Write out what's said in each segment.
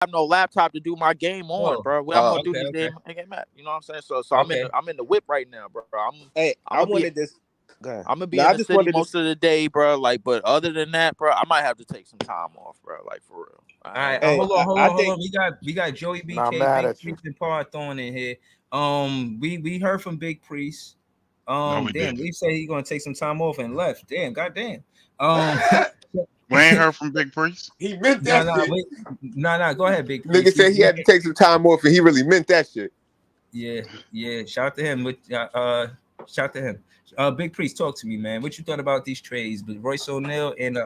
have no laptop to do my game on, Oh, bro. Where I'm gonna do okay, these okay, game at? You know what I'm saying? So okay. I'm in the whip right now, bro. Hey, I'm I gonna be wanted this. Go ahead. I'm gonna be No, in I the just city wanted most this. of the day, bro. Like, but other than that, bro, I might have to take some time off, bro. Like for real. All right, Hey, hold on, hold I on, hold think on. We got Joey Not BK, mad Big at you. Priest, and Paul throwing in here. We heard from Big Priest. No, we Damn, didn't. we say he's gonna take some time off and left. Damn, goddamn. Um, We ain't heard from Big Priest. he meant no, that no, shit. wait, no, no. Go ahead, Big Nigga Priest. said he had to take some time off, and he really meant that shit. Yeah, yeah. Shout out to him. Shout out to him. Big Priest, talk to me, man. What you thought about these trades? But Royce O'Neal and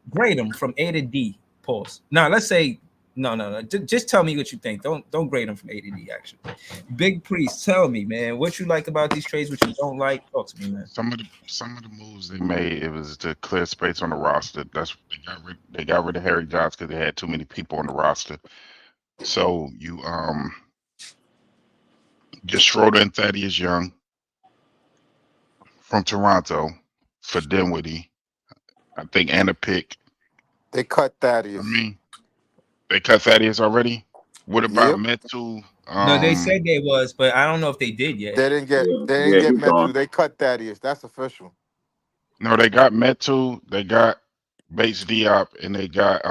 grade them from A to D. Pause. Now let's say no. Just tell me what you think. Don't grade them from A to D. Actually, Big Priest, tell me, man, what you like about these trades, what you don't like. Talk to me, man. Some of the moves they made, it was to clear space on the roster. That's what they got rid of Harry Giles because they had too many people on the roster. So you get Schroeder and Thaddeus Young from Toronto for Dinwiddie, I think, and a pick. They cut I Thaddeus. mean, they cut Thaddeus already. What about Yep. Metu? No, they said they was, but I don't know if they did yet. They didn't get Yeah, they didn't yeah, get he's gone. Metu. They cut Thaddeus. That's official. No, they got Metu, they got Bates Diop, and they got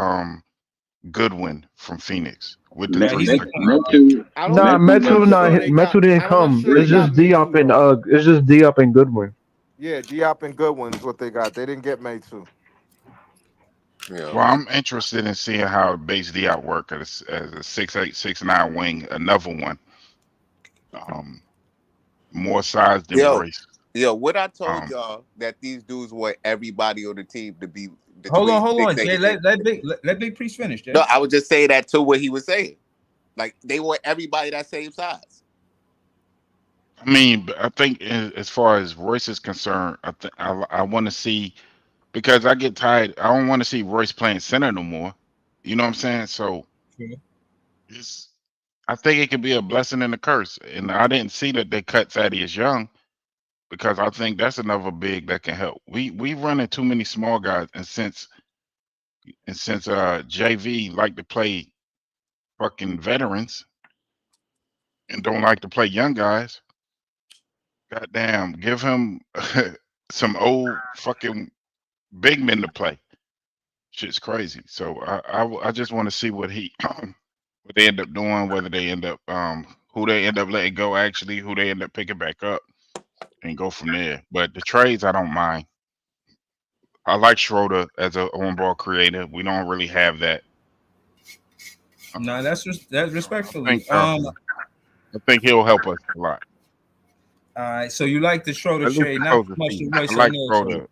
Goodwin from Phoenix with the Met, Yeah, three he's Met, second round pick. Metu, I don't. Nah, Metu I'm went not Metu to sure not they got. Metu didn't I'm not come. sure they It's got just Metu Diop and though. it's just Diop and Goodwin. Yeah, Diop and Goodwin is what they got. They didn't get Metu. Yeah. Well, I'm interested in seeing how Bates Diop work as a 6'8", 6'9" wing, another one. Um, More size than Yo, Royce. what I told Um, y'all that these dudes want everybody on the team to be the hold way on, Big Jay. niggas say. Let Big Priest finish, Jay. No, I would just say that to what he was saying. Like they want everybody that same size. I mean, I think as far as Royce is concerned, I want to see, because I get tired. I don't want to see Royce playing center no more. You know what I'm saying? So Yeah. it's I think it could be a blessing and a curse. And I didn't see that they cut Thaddeus Young because I think that's another big that can help. We running too many small guys, and since JV like to play fucking veterans and don't like to play young guys, goddamn, give him some old fucking big men to play. Shit's crazy. So I just want to see what he what they end up doing, whether they end up who they end up letting go, actually who they end up picking back up, and go from there. But the trades I don't mind. I like Schroeder as a on ball creator. We don't really have that. No, Um, that's so respectfully. I think he'll help us a lot. All right. So you like the Schroeder At least trade, to not close so the much the season. I Royce like O'Neal trade. Schroeder.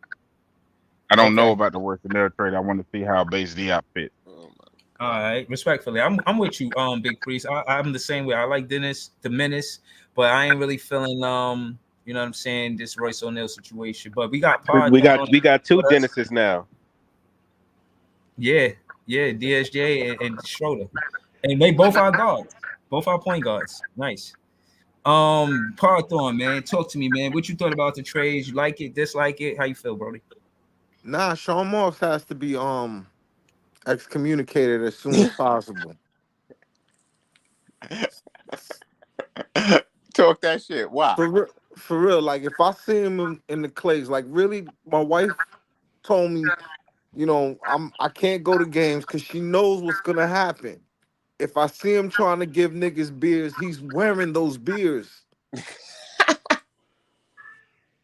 I don't know Okay. about the worst in their trade. I want to see how base Diop fit. Oh All my god. right. Respectfully, I'm with you, Big Priest. I'm the same way. I like the Menace, but I ain't really feeling you know what I'm saying, this Royce O'Neal situation. But we got Pod We got two with us. Dennises now. Yeah, DSJ and Schroeder, and they both our guards, both our point guards. Nice. Parthorn, man, talk to me, man. What you thought about the trades? You like it, dislike it? How you feel, Brody? Nah, Sean Moss has to be excommunicated as soon as possible. Talk that shit. Why? For real, like if I see him in the clays, like really, my wife told me, I can't go to games because she knows what's gonna happen. If I see him trying to give niggas beers, he's wearing those beers.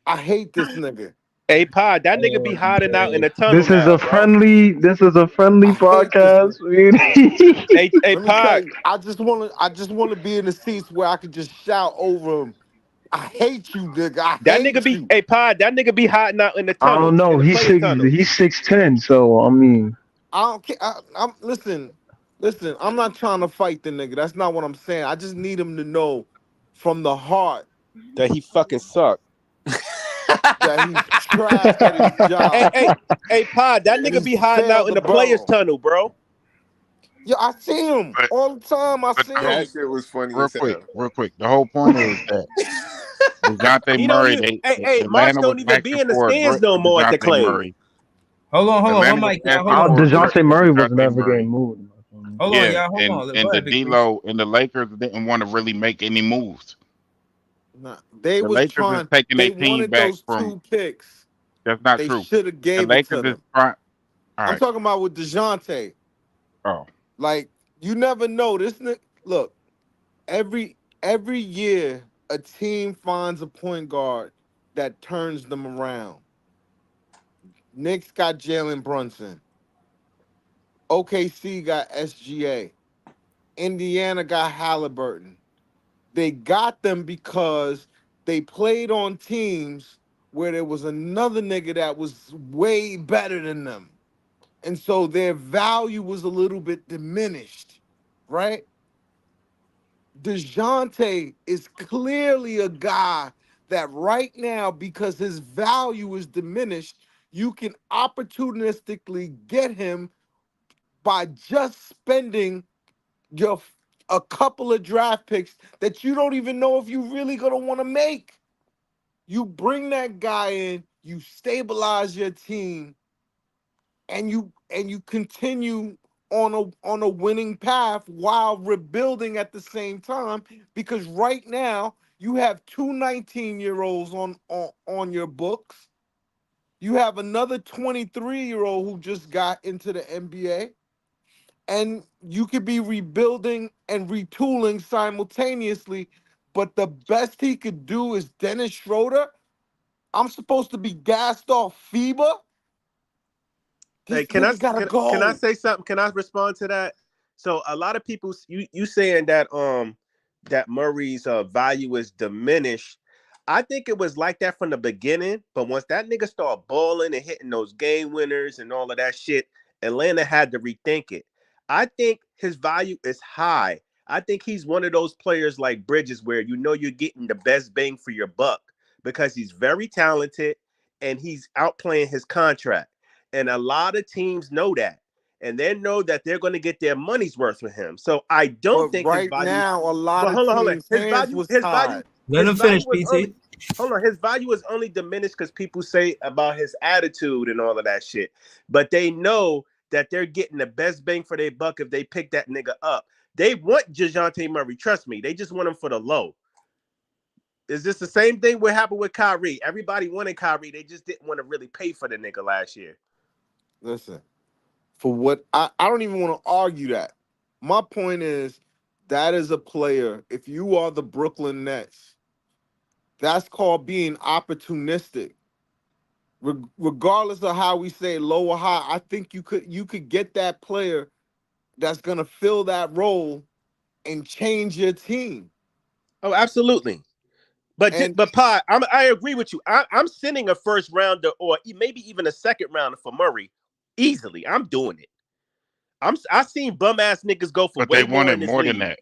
I hate this nigga. Hey, Pod, that nigga be Oh, hiding out in man. the tunnel now, bro. This is a friendly I hate this podcast. nigga. Hey, Let me tell Pod. you, I just wanna be in the seats where I could just shout over him. I hate you, nigga. I That nigga hate be, you. hey, Pod, that nigga be hiding out in the I tunnel, don't in know. the players' tunnel. He's 6'10", so I mean, I don't care. I'm listen. I'm not trying to fight the nigga. That's not what I'm saying. I just need him to know from the heart That he fucking suck. that he's trash at his Hey, job hey, hey, Pod, that and nigga he's be hiding out failed in the the players' borough. tunnel, bro. Yeah, I see him But all the time. I but see the whole him. That shit was funny real as quick, hell. real quick. The whole point is that Dejounte He don't Murray, even. Hey, March Atlanta was don't even be asking in the for a stands great no for more at the Dejounte Clays. Murray. Hold on. Atlanta One was mic, y'all. asking Hold on. for a great Dejounte for Murray was Dejounte never getting Murray. moved. Hold on, Yeah, y'all. Hold on. Go and the ahead, Big Priest. D-Lo and the Lakers didn't want to really make any moves. Nah, they The was Lakers is trying. taking They their team wanted back those from. 2 picks. That's not They true. should have The gave it Lakers to is them. trying. All I'm right. talking about with DeJounte. Oh, Like you never know. Look, every year a team finds a point guard that turns them around. Knicks got Jalen Brunson. OKC got SGA. Indiana got Halliburton. They got them because they played on teams where there was another nigga that was way better than them. And so their value was a little bit diminished, right? DeJounte is clearly a guy that right now, because his value is diminished, you can opportunistically get him by just spending your a couple of draft picks that you don't even know if you really gonna want to make. You bring that guy in, you stabilize your team, and you continue on a winning path while rebuilding at the same time. Because right now you have two 19-year-olds on your books. You have another 23-year-old who just got into the NBA, and you could be rebuilding and retooling simultaneously. But the best he could do is Dennis Schroeder. I'm supposed to be gassed off FIBA. Hey, This nigga gotta can I go. say something? Can I respond to that? So a lot of people, you saying that Murray's value is diminished. I think it was like that from the beginning, but once that nigga started balling and hitting those game winners and all of that shit, Atlanta had to rethink it. I think his value is high. I think he's one of those players like Bridges where you know you're getting the best bang for your buck because he's very talented and he's outplaying his contract. And a lot of teams know that. And they know that they're going to get their money's worth with him. So I don't But think his right value. now, a lot But of hold on. teams' hands was tied. Let His him value finish, was only. PT. Hold on, his value is only diminished because people say about his attitude and all of that shit. But they know that they're getting the best bang for their buck if they pick that nigga up. They want DeJounte Murray. Trust me, they just want him for the low. Is this the same thing what happened with Kyrie? Everybody wanted Kyrie. They just didn't want to really pay for the nigga last year. Listen, for what I don't even want to argue that. My point is that is a player. If you are the Brooklyn Nets, that's called being opportunistic. Regardless of how we say low or high, I think you could get that player that's gonna fill that role and change your team. Oh, absolutely. And But Pi, I agree with you. I'm sending a first rounder or maybe even a second rounder for Murray easily. I'm doing it. I seen bum ass niggas go for but they way more wanted in this more than league, that.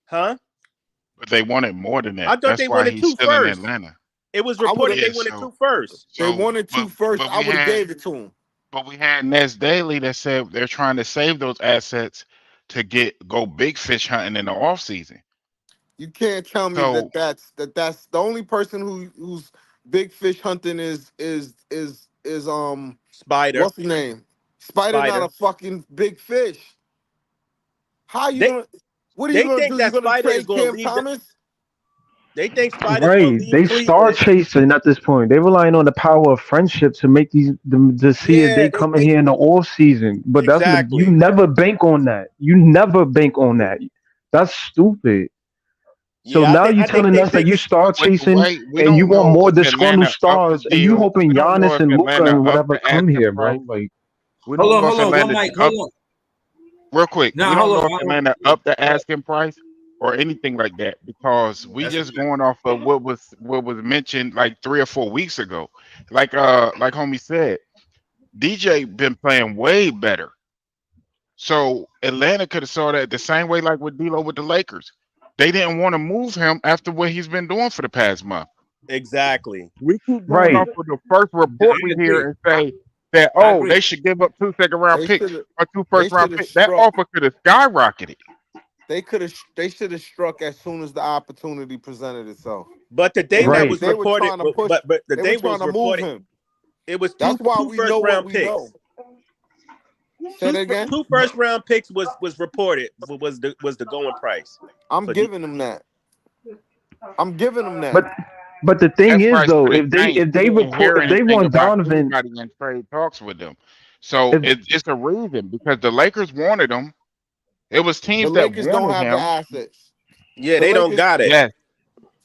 huh? But they wanted more than I that. thought That's they why wanted he's two still in first. Atlanta. It was I would reported have. they Yeah. wanted two first. They So, wanted two first. but I would have gave it to him. we had Ness Daily that said they're trying to save those assets to go big fish hunting in the off season. You can't tell me So that's the only person who's big fish hunting is Spider, what's the name? Spider not a Spider. fucking big fish. How you They gonna what are you they gonna think do? You that gonna Spider is trade going to Cam leave. Thomas? They think Spider's going to Right. leave They star Cleveland. chasing at this point. They relying on the power of friendship to make them to see if Yeah, they come in here in the off season. But you exactly. never bank on that. You never bank on that. That's stupid. So Yeah, now you I think telling they us that think you star with the chasing way we and you don't want know more if disgruntled Atlanta up the stars and you deal, hoping we don't know Giannis if and Luca Atlanta and up whatever the come asking here, price. bro. Like, We don't know if One Atlanta mic. up Hold on. real quick. Now, We don't hold know on. if Atlanta up the asking price or anything like that because we That's a just fact. going off of what was mentioned like 3 or 4 weeks ago. Like homie said, DJ been playing way better. So Atlanta could have saw that the same way like with D'Lo with the Lakers. They didn't want to move him after what he's been doing for the past month. exactly. We keep going right. off of the first I report we hear agree. and say that I oh agree. they should give up 2 second round They picks should have or two they first round should have picks. That struck. offer could have skyrocketed. They should have struck as soon as the opportunity presented itself. But the They thing were that Right. was they were reported, trying to push. but the They were thing trying was to move reported, him. it was That's why two we first know what round we know. picks. Say that again. Two first round picks was reported was the going price. I'm For giving them that. I'm giving them But that. but the thing That is price though, could have changed. if We they didn't report hear if they anything want about Donovan, anybody in trade talks with them. So if it's a reason because the Lakers wanted him. It was The teams that Lakers don't wanted have the him. assets. yeah, The they don't Lakers, got it. Yes,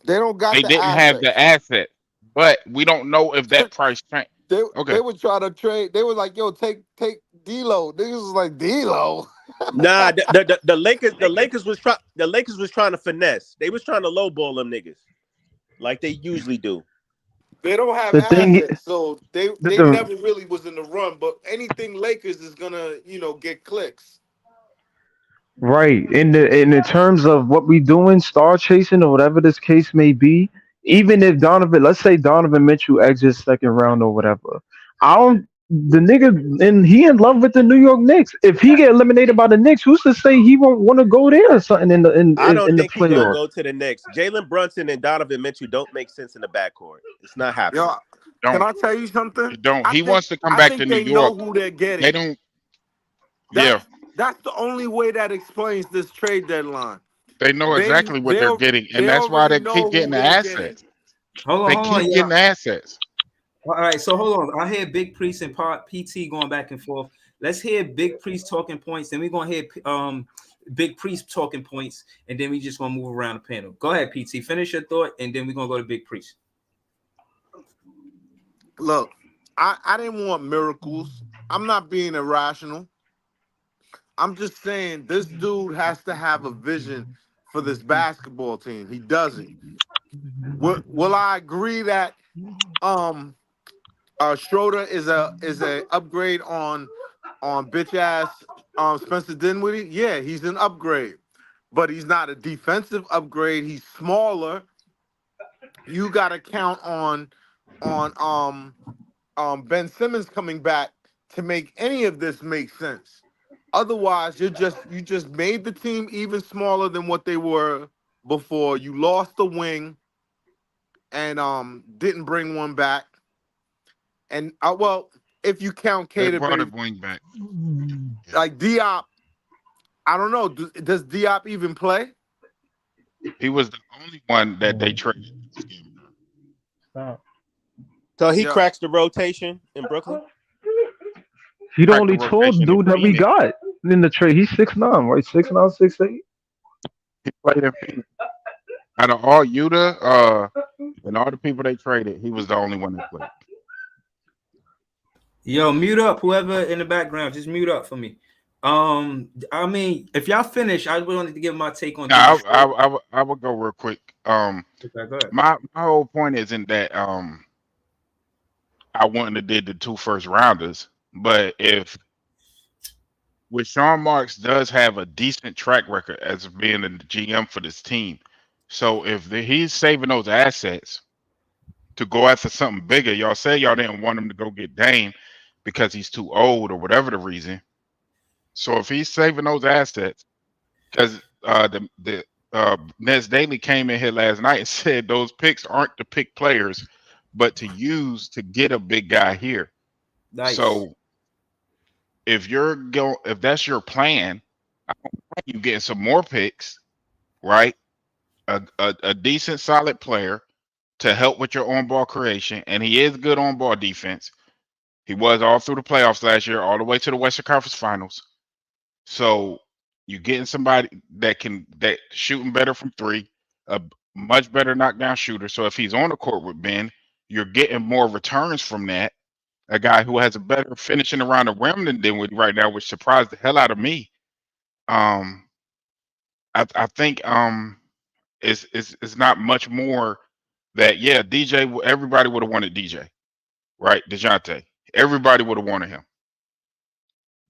they don't got they the didn't have the assets. asset, but we don't know if that price changed. They Okay, would try to trade. They were like, "Yo, take D'Lo." Niggas was like, "D'Lo." Nah, the Lakers was trying to finesse. They was trying to lowball them niggas like they usually do. They don't have the thing assets, so they the never really was in the run. But anything Lakers is gonna, get clicks. right in the terms of what we doing, star chasing or whatever this case may be. Even if Donovan, let's say Donovan Mitchell exits second round or whatever, I don't. The nigga and he in love with the New York Knicks. If he get eliminated by the Knicks, who's to say he won't want to go there or something in the I don't in the think he gonna playoffs? go to the Knicks. Jalen Brunson and Donovan Mitchell don't make sense in the backcourt. It's not Yo, happening. can don't I tell you something? don't. He wants to come I back to think New they York. know who they're They getting. don't. That's Yeah, that's the only way that explains this trade deadline. they know They exactly what they they're getting, and they that's why already they keep know getting who the they're getting. assets. They Hold on, keep yeah. getting the assets. All right, so hold on. I hear Big Priest and PT going back and forth. Let's hear Big Priest talking points, then we're gonna hear Big Priest talking points, and then we just gonna move around the panel. Go ahead, PT. Finish your thought, and then we're gonna go to Big Priest. Look, I didn't want miracles. I'm not being irrational. I'm just saying this dude has to have a vision for this basketball team. He doesn't. Will I agree that um Schroeder is a upgrade on bitch ass Spencer Dinwiddie? Yeah, he's an upgrade, but he's not a defensive upgrade. He's smaller. You got to count on Ben Simmons coming back to make any of this make sense. Otherwise, you just made the team even smaller than what they were before. You lost the wing and didn't bring one back. And well, if you count They Cater brought a Baby, wing back. Yeah. like Diop, I don't know. Does Diop even play? He was the only one that they traded. This game. Stop. So he Yeah. cracks the rotation in Brooklyn. He the Cracked the only tall rotation in dude that we Phoenix. got in the trade. He's 6'9", right? 6'9", 6'8". He played in Phoenix. Out of all Utah, and all the people they traded, he was the only one that played. Yo, mute up whoever in the background. Just mute up for me. I mean, if y'all finish, I wanted to give my take on Now, Dennis. I would go real quick. Okay, go ahead. My whole point isn't that I wouldn't have did the 2 first rounders, but if with Sean Marks does have a decent track record as being the GM for this team, so if he's saving those assets to go after something bigger, y'all say y'all didn't want him to go get Dame because he's too old or whatever the reason. So if he's saving those assets, because the Nets Daily came in here last night and said those picks aren't to pick players, but to use to get a big guy here. Nice. So if if that's your plan, I don't mind you getting some more picks, right? A decent solid player to help with your on ball creation, and he is good on ball defense. He was all through the playoffs last year, all the way to the Western Conference Finals. So you're getting somebody that shooting better from 3, a much better knockdown shooter. So if he's on the court with Ben, you're getting more returns from that. A guy who has a better finishing around the rim than Dinwiddie right now, which surprised the hell out of me. I think it's not much more that DJ. Everybody would have wanted DJ, right? DeJounte. Everybody would have wanted him.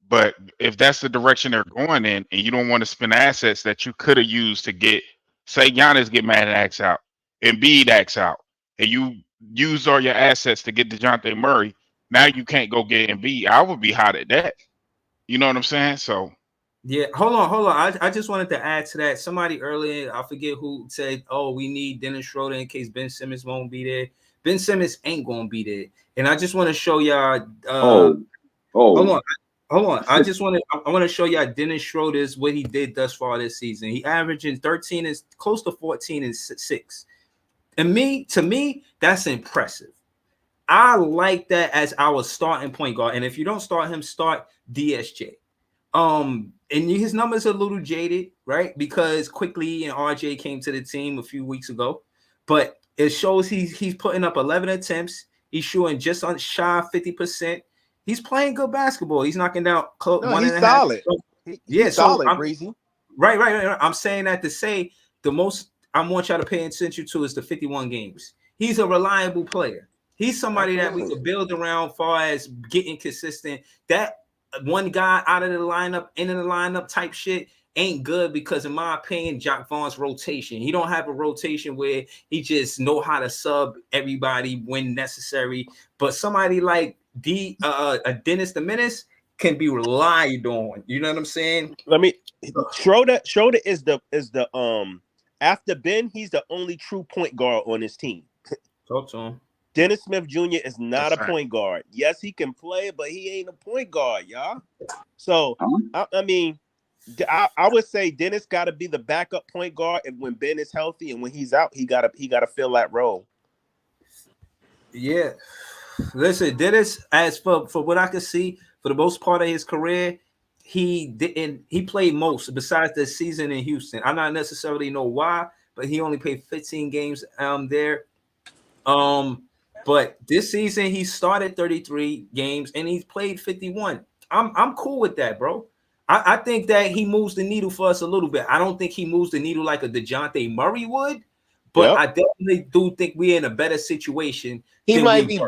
But if that's the direction they're going in, and you don't want to spend assets that you could have used to get, say Giannis get mad and acts out, Embiid acts out, and you use all your assets to get DeJounte Murray, now you can't go get Embiid. I would be hot at that. You know what I'm saying? So Yeah, hold on. I just wanted to add to that. Somebody earlier, I forget who said, "Oh, we need Dennis Schroeder in case Ben Simmons won't be there." Ben Simmons ain't gonna be there, and I just want to show y'all. Hold on. Hold on. I want to show y'all Dennis Schroeder's what he did thus far this season. He averaging 13 and close to 14 and 6. And to me, that's impressive. I like that as our starting point guard. And if you don't start him, start DSJ. And his numbers are a little jaded, right? Because Quickly and RJ came to the team a few weeks ago, but it shows he's putting up 11 attempts. He's shooting just on shy of 50%. He's playing good basketball. He's knocking down No, one he's and a half. solid. Yeah, He's so solid, Breezy. right. I'm saying that to say the most I want y'all to pay attention to is the 51 games. He's a reliable player. He's somebody that we could build around far as getting consistent. That one guy out of the lineup, into the lineup type shit ain't good because, in my opinion, Jock Vaughn's rotation. He don't have a rotation where he just know how to sub everybody when necessary. But somebody like Dennis the Menace can be relied on. You know what I'm saying? Schroeder is the after Ben, he's the only true point guard on his team. Talk to him. Dennis Smith Jr. is not That's a point guard. Yes, he can play, but he ain't a point guard, y'all. So I mean, I would say Dennis got to be the backup point guard, and when Ben is healthy and when he's out, he gotta fill that role. Yeah. Listen, Dennis, as for what I could see, for the most part of his career, he played most besides the season in Houston. I not necessarily know why, but he only played 15 games there. But this season he started 33 games and he's played 51. I'm cool with that, bro. I think that he moves the needle for us a little bit. I don't think he moves the needle like a DeJounte Murray would, but I definitely do think we're in a better situation. He might be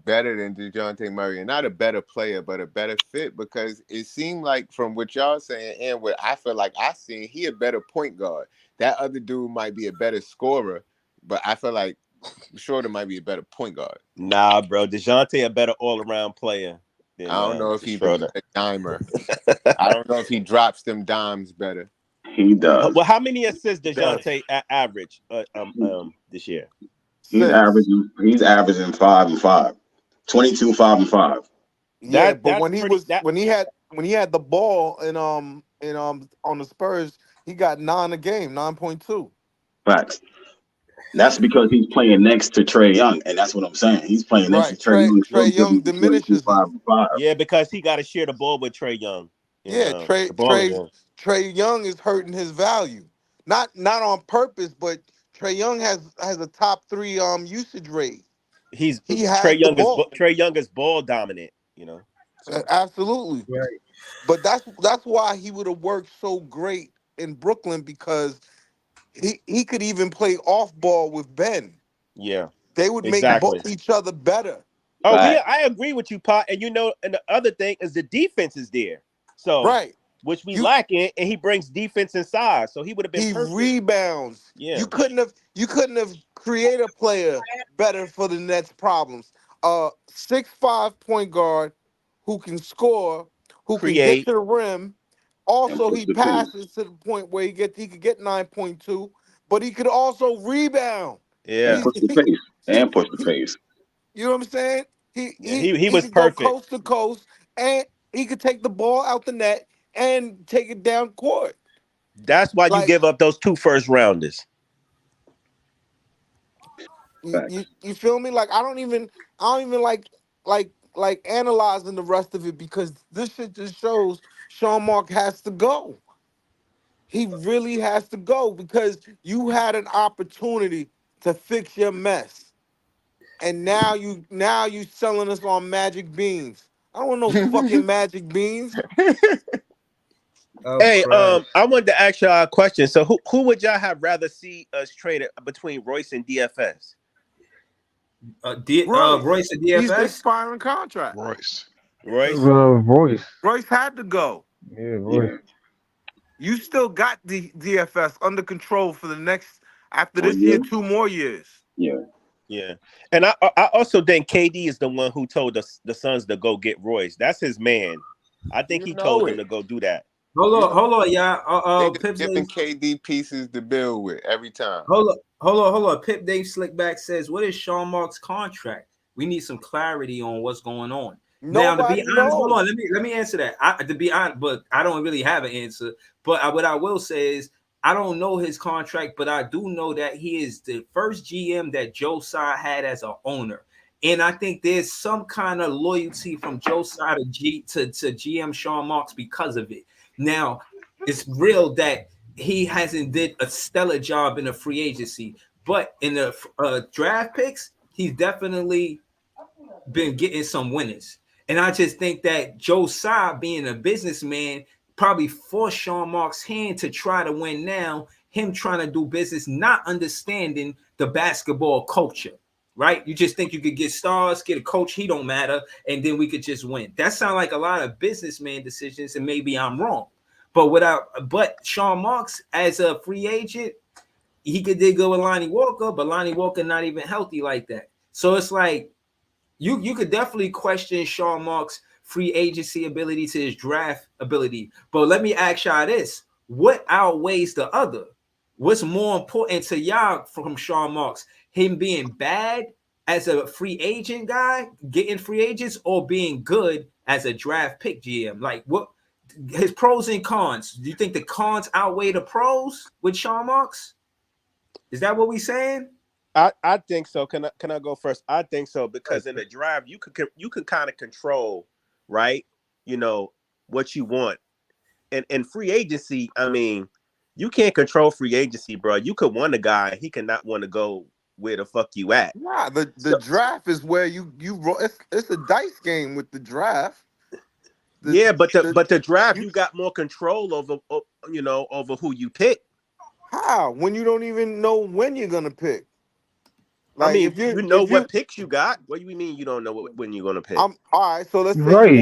better than DeJounte Murray, and not a better player, but a better fit, because it seemed like from what y'all saying and what I feel like I seen, he a better point guard. That other dude might be a better scorer, but I feel like Schroeder might be a better point guard. Nah, bro, DeJounte a better all around player. I don't know if he's a dimer. I don't know if he drops them dimes better. He does. Well, how many assists DeJounte average this year? He's averaging 5 and 5. 22, 5 and 5. Yeah, but when he had the ball and on the Spurs, he got 9 a game, 9.2. Facts. That's because he's playing next to Trae Young, and that's what I'm saying. He's playing next to Trae Young. Trae Young diminishes 5 and 5. Yeah, because he got to share the ball with Trae Young. Trae Young is hurting his value, not on purpose, but Trae Young has a top 3 usage rate. Trae Young is ball dominant, you know. So. Absolutely, right. But that's why he would have worked so great in Brooklyn, because he could even play off ball with Ben. Yeah, they would make both each other better. Oh yeah, I agree with you, Pot. And and the other thing is the defense is there. So which we lacking, and he brings defense inside. So he would have been perfect. He rebounds. Yeah. You couldn't have created a player better for the Nets' problems. 6'5" point guard who can score, who can get to the rim. Also, he passes to the point where he could get 9.2, but he could also rebound. Yeah. And push the pace. You know what I'm saying? He was could perfect. Go coast to coast, and he could take the ball out the net and take it down court. That's why you give up those 2 first rounders. You feel me? Like I don't even like analyzing the rest of it, because this shit just shows Sean Mark has to go. He really has to go, because you had an opportunity to fix your mess, and now you selling us on magic beans. I don't want no fucking magic beans. Hey, I wanted to ask y'all a question. So who would y'all have rather see us traded between Royce and DFS? Royce and DFS? He's the expiring contract. Royce. Royce had to go. Yeah, Royce. Yeah. You still got the DFS under control for the next, after this year, 2 more years. Yeah. Yeah. And I also think KD is the one who told the Suns to go get Royce. That's his man. I think he told them to go do that. Hold on, y'all. Giving KD pieces to build with every time. Hold on. Pip Dave Slickback says, "What is Sean Mark's contract? We need some clarity on what's going on." Now, to be Nobody honest, hold knows. on. Let me answer that. To be honest, but I don't really have an answer. But what I will say is, I don't know his contract, but I do know that he is the first GM that Joe Tsai had as an owner, and I think there's some kind of loyalty from Joe Tsai to GM Sean Marks because of it. Now, it's real that he hasn't did a stellar job in the free agency, but in the draft picks, he's definitely been getting some winners. And I just think that Joe Tsai, being a businessman, probably forced Sean Marks' hand to try to win now, him trying to do business, not understanding the basketball culture, right? You just think you could get stars, get a coach, he don't matter, and then we could just win. That sounds like a lot of businessman decisions, and maybe I'm wrong. But Sean Marks, as a free agent, he did go with Lonnie Walker, but Lonnie Walker not even healthy like that. So it's like, you could definitely question Sean Marks' free agency ability to his draft ability. But let me ask y'all this: what outweighs the other? What's more important to y'all from Sean Marks? Him being bad as a free agent guy, getting free agents, or being good as a draft pick GM? Like, what his pros and cons? Do you think the cons outweigh the pros with Sean Marks? Is that what we saying? I think so. Can I go first? I think so because in the draft you could kind of control, right? You know what you want, and free agency. I mean, you can't control free agency, bro. You could want a guy, he cannot want to go where the fuck you at. Nah, the So, draft is where you it's a dice game with the draft. yeah, but the draft you you got more control over, over who you pick. how when you don't even know when you're gonna pick. I Like mean, you know if you what picks you got. What do you mean you don't know when you're gonna pick? I'm all right. So let's say Right.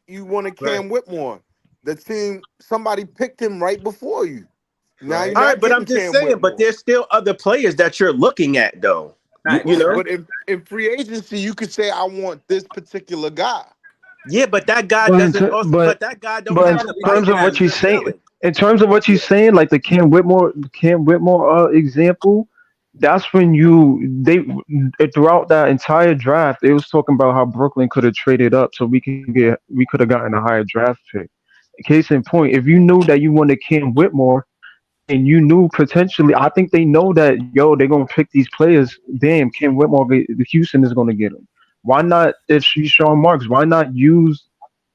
you wanted Right. Cam Whitmore. The team somebody picked him right before you. Now Right. you're All not right, but getting I'm just Cam saying. But Whitmore. there's still other players that you're looking at, though. You Facts. know. But in free agency, you could say I want this particular guy. Yeah, but that guy But in doesn't. ter- Also, but but that guy don't but in have Gotta the be life terms of looking at what that it. you you're saying, selling. in terms of what you saying, like the Cam Whitmore example, that's when they throughout that entire draft, they was talking about how Brooklyn could have traded up so we could have gotten a higher draft pick. Case in point, if you knew that you wanted Cam Whitmore and you knew potentially, I think they know that they're gonna pick these players. Damn, Cam Whitmore, the Houston is gonna get him. Why not? If she's Sean Marks, why not use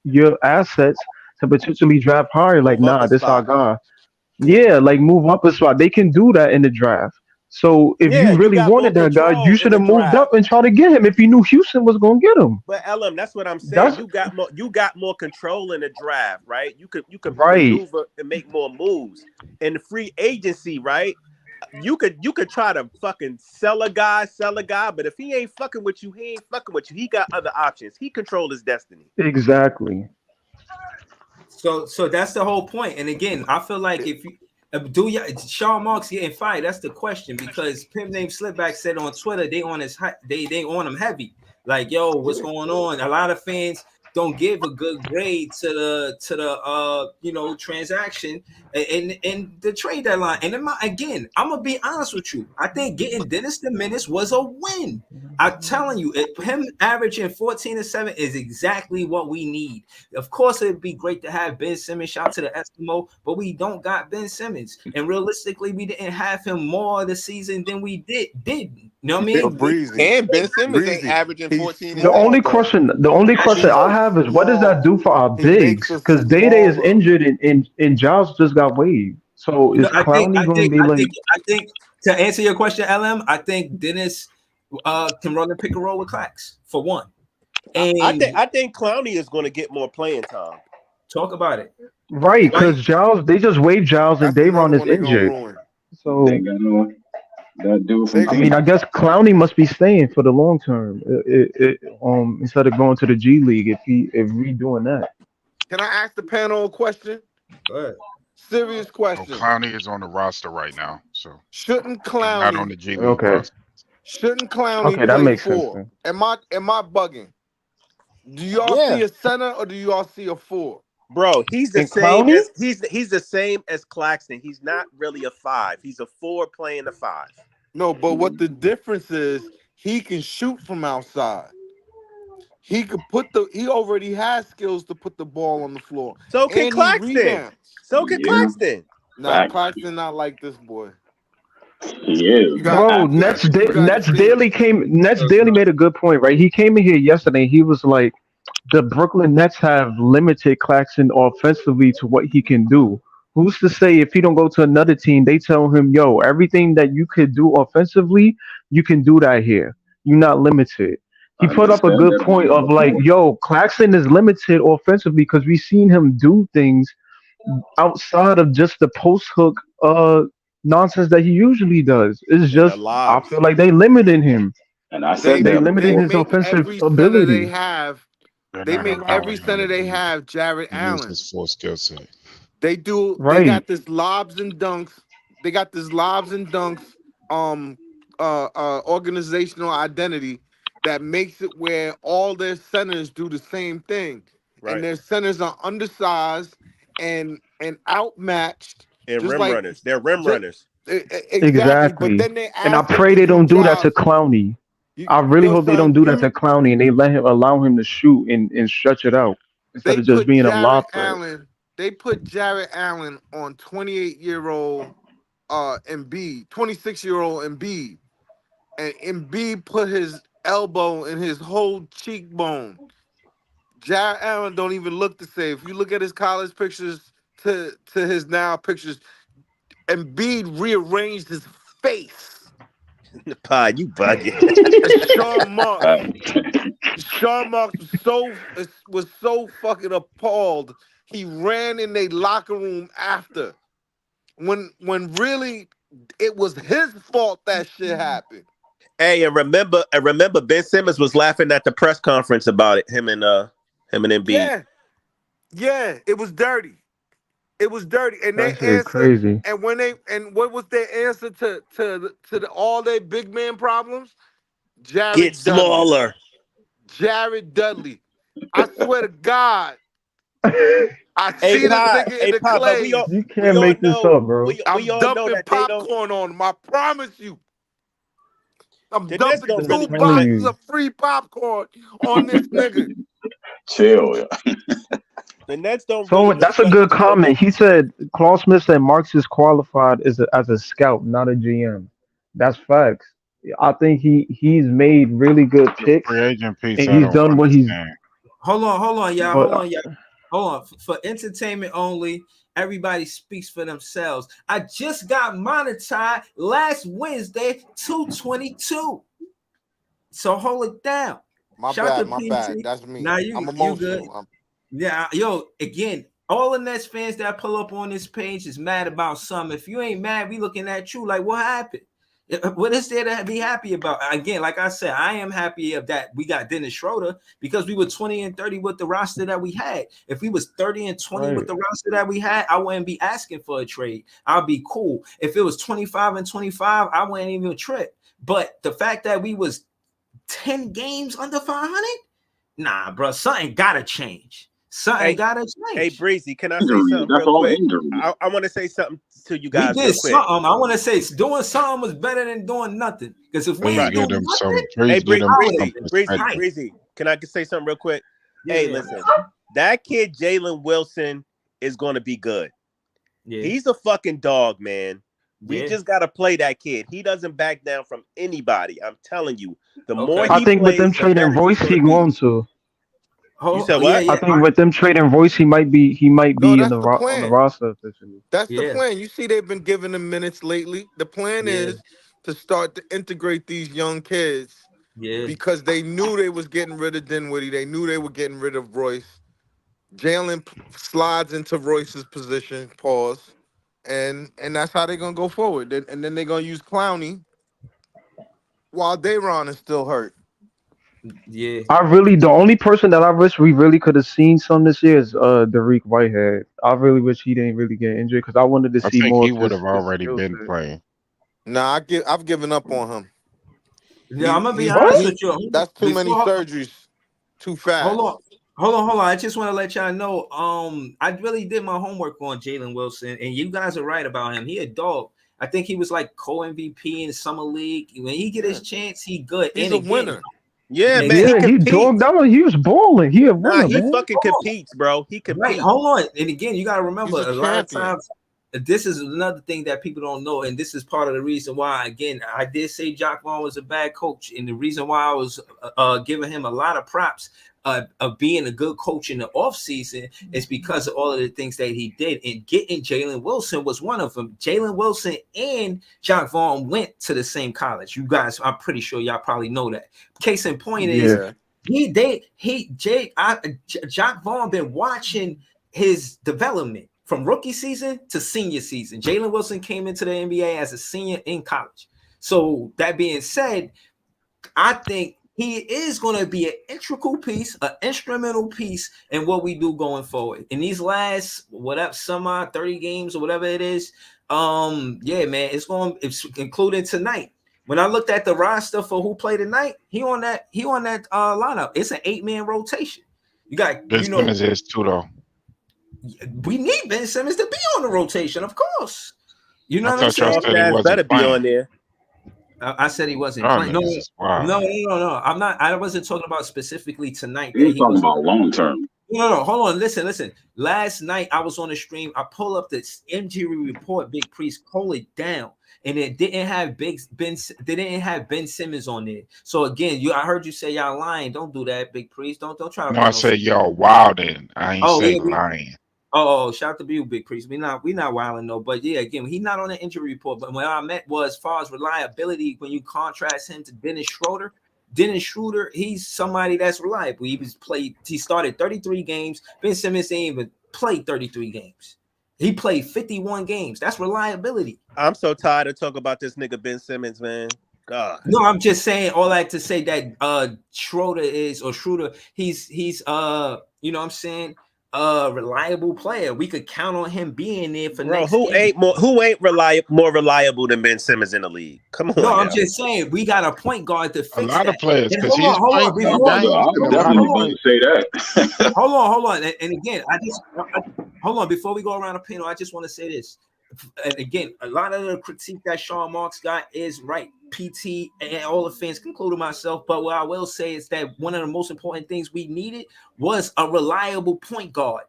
your assets to potentially draft higher? Like, Move up nah, a this our spot. guy. Yeah, like move up a spot. They can do that in the draft. So if Yeah, you you really got more wanted that guy, you control in should the have moved draft. up and tried to get him if you knew Houston was gonna get him. But LM, that's what I'm saying. That's You got more control in the draft, right? You could right. maneuver and make more moves. In the free agency, right? You could try to fucking sell a guy, but if he ain't fucking with you, he ain't fucking with you. He got other options. He controls his destiny. Exactly. So that's the whole point. And again, I feel like if you do you Sean Marks getting fired, that's the question because Pimp named Slipback said on Twitter they on his they on him heavy. Like, yo, what's going on? A lot of fans don't give a good grade to the transaction and the trade deadline. And again, I'm gonna be honest with you. I think getting Dennis the Menace was a win. I'm telling you, him averaging 14 and 7 is exactly what we need. Of course, it'd be great to have Ben Simmons. Shout out to the Eskimo, but we don't got Ben Simmons, and realistically, we didn't have him more of the season than we did. You know what I But mean? Breezy, And Ben Simmons ain't Breezy, averaging he's 14 and The small 7, only bro. though. question, the only question I He's have is what does that small. do for our He makes bigs? us Because Day Day is smaller. injured and Giles just got waived. So No, is Clowney going to be like I think to answer your question, LM, I think Dennis can run and pick a roll with Clax for one, I think and I think Clowney is going to get more playing time. talk about it. right? Like, Because Giles, they just waived Giles and That's another Dayron is one they're gonna injured. ruin. They So got that dude from They I mean, I Cleveland. guess Clowney must be staying for the long term. Instead of going to the G League if we doing that. Can I ask the panel a question? good. Serious Oh, question. Clowney is on the roster right now, so Shouldn't he's not on Clowney the G League Okay. roster. shouldn't Clowney Okay, that play makes sense four? then. Am I bugging? Do y'all Yeah, see a center or do y'all see a four? bro, he's the And same Clowney? as he's the same as Claxton. He's not really a 5. He's a 4 playing a 5. No, but what the difference is, he can shoot from outside. he already has skills to put the ball on the floor. So can And he Claxton. rebounds. So can Yeah, Claxton. Nah, fact. Claxton not like this boy. He is. You got Bro, you got you got to Nets see. Daily made a good point, right? He came in here yesterday. He was like, the Brooklyn Nets have limited Claxton offensively to what he can do. Who's to say if he don't go to another team, they tell him, yo, everything that you could do offensively, you can do that here. You're not limited. He put up a good Understand point of like, that. yo, Claxton is limited offensively because we've seen him do things outside of just the post hook nonsense that he usually does. It's And the just I lobs. feel like they limited him. And I They said They that they limited before. his make offensive every center they ability. have. They're They not make allowing every him center to they have Jared use Allen. his full skill set. They do. They Right. got this lobs and dunks. They got this lobs and dunks. Um, organizational identity that makes it where all their centers do the same thing, and Right. their centers are undersized and outmatched, And just rim like runners. They're rim just, runners. exactly. But Exactly. then they And I ask them pray they if you don't do that to guys, Clowney. I really yo hope they don't son, do that to Clowney and they let him allow him to shoot and stretch it out instead they of just put being a Jared lob threat. Allen. They put Jared Allen on 28-year-old Embiid, 26-year-old Embiid, and Embiid put his elbow in his whole cheekbone. Jared Allen don't even look the same. If you look at his college pictures to his now pictures, Embiid rearranged his face. Pod, you bugging. And Sean Marks, Right. Sean Marks was so fucking appalled. He ran in their locker room after when really it was his fault that shit happened. Hey, and remember Ben Simmons was laughing at the press conference about it, him and Embiid. Yeah, yeah, it was dirty. It was dirty, and they That shit answered. crazy. And what was their answer to all their big man problems? Get Jared Dudley. smaller. Jared Dudley. I swear to God, I Hey see this Pod, nigga in hey the Pod, but clays. You we can't all make this know up, bro. we I'm all know dumping that they don't popcorn on him. I promise you. I'm the Nets dumping don't I'm really two telling respect boxes you. of free popcorn on this nigga. Chill. the Nets don't really So that's a respect good small comment. ball. He said Claude Smith said Marks is qualified as a scout, not a GM. That's facts. I think he's made really good The free picks agent piece, and I he's don't done what he's. understand. Hold on, y'all. But Hold on. For entertainment only, everybody speaks for themselves. I just got monetized last Wednesday, 222. So hold it down. My Shout to bad, my bad. PT. That's me. Now I'm you good. emotional. Yeah, yo, again, all the Nets fans that pull up on this page is mad about something. If you ain't mad, we looking at you like, what happened? What is there to be happy about? Again, like I said, I am happy of that we got Dennis Schroeder because we were 20 and 30 with the roster that we had. If we was 30 and 20 with right, the roster that we had, I wouldn't be asking for a trade. I'll be cool. If it was 25 and 25, I wouldn't even trip. But the fact that we was 10 games under 500, nah, bro, something gotta change. Something Hey, gotta hey change. Breezy, can I say Injuries. something That's real all quick? injuries. I want to say something to you We guys did real quick. something. I want to say doing something was better than doing nothing. Because if we Please ain't Right. give doing them nothing, some. Hey, Please give them I would some have Breezy, been Breezy, perspective. tight. Breezy. Can I say something real quick? Hey, Yeah, listen, that kid Jalen Wilson is going to be good. yeah, He's a fucking dog, man. We yeah. just got to play that kid. He doesn't back down from anybody. I'm telling you. The more Okay. I he think with them plays, the trading better he's Royce, going to he be. going to. You Oh, said yeah, what? I yeah, think with them trading Royce, he might be No, in that's the the on the plan. roster officially. That's the yeah, plan. You see, they've been giving them minutes lately. The plan yeah, is to start to integrate these young kids yeah. because they knew they was getting rid of Dinwiddie. They knew they were getting rid of Royce. Jalen slides into Royce's position. Pause. And that's how they're gonna go forward. And then they're gonna use Clowney while Dayron is still hurt. Yeah. The only person that I wish we really could have seen some this year is Derek Whitehead. I really wish he didn't really get injured because I wanted to I see think more he of would have his already skill been set. playing. Nah, I've given up on him. Yeah, I'm gonna be He's honest What? with you. that's too many Before surgeries too hold fast. on. Hold on. I just want to let y'all know. I really did my homework on Jalen Wilson, and you guys are right about him. He a dog. I think he was like co-MVP in summer league. When he get Yeah. his chance, he good. He's And a again, winner. Yeah, man, he Yeah, he dogged competes. out. He was balling. He a Nah, winner, he man. fucking competes, bro. He Right, competes. hold on. And again, you got to remember He's a a lot of champion. times this is another thing that people don't know, and this is part of the reason why. Again, I did say Jock Vaughn was a bad coach, and the reason why I was giving him a lot of props of being a good coach in the offseason is because of all of the things that he did. And getting Jalen Wilson was one of them. Jalen Wilson and Jock Vaughn went to the same college. You guys, I'm pretty sure y'all probably know that. Case in point is Yeah. Jock Vaughn been watching his development from rookie season to senior season. Jalen Wilson came into the NBA as a senior in college. So that being said, I think he is going to be an integral piece, an instrumental piece in what we do going forward. In these last whatever 30 games or whatever it is, yeah, man, it's including tonight. When I looked at the roster for who played tonight, he on that lineup. It's an 8-man rotation. You got Ben Simmons is too, though. we need Ben Simmons to be on the rotation, of course. You know I what I'm thought y'all saying? said he That wasn't better be playing. on there. I said he wasn't Y'all playing. niggas is wild. No. I'm not. I wasn't talking about specifically tonight. He's talking about long term. No. Hold on. Listen. Last night I was on the stream. I pull up this injury report. Big Priest, pull it down, and it didn't have Ben. They didn't have Ben Simmons on there. So again, I heard you say y'all lying. Don't do that, Big Priest. Don't try to. No, I said y'all wildin'. I ain't say yeah, lying. Oh, shout out to you, Big Priest. We not wilding though, but yeah, again, he's not on the injury report. But what I meant was, as far as reliability, when you contrast him to Dennis Schroeder, he's somebody that's reliable. He started 33 games. Ben Simmons didn't even play 33 games. He played 51 games. That's reliability. I'm so tired of talking about this nigga Ben Simmons, man. God. No, I'm just saying all that to say that Schroeder, he's you know what I'm saying, reliable player. We could count on him being there for next who game. ain't more reliable than Ben Simmons in the league? Come on. No, now. I'm just saying we got a point guard to fix A lot that. of players, because Hold he's on, played more games I than was a lot definitely of going players. to say that. hold on. And again, hold on before we go around the panel. I just want to say this. And again, a lot of the critique that Sean Marks got is right. PT and all the fans, including myself. But what I will say is that one of the most important things we needed was a reliable point guard.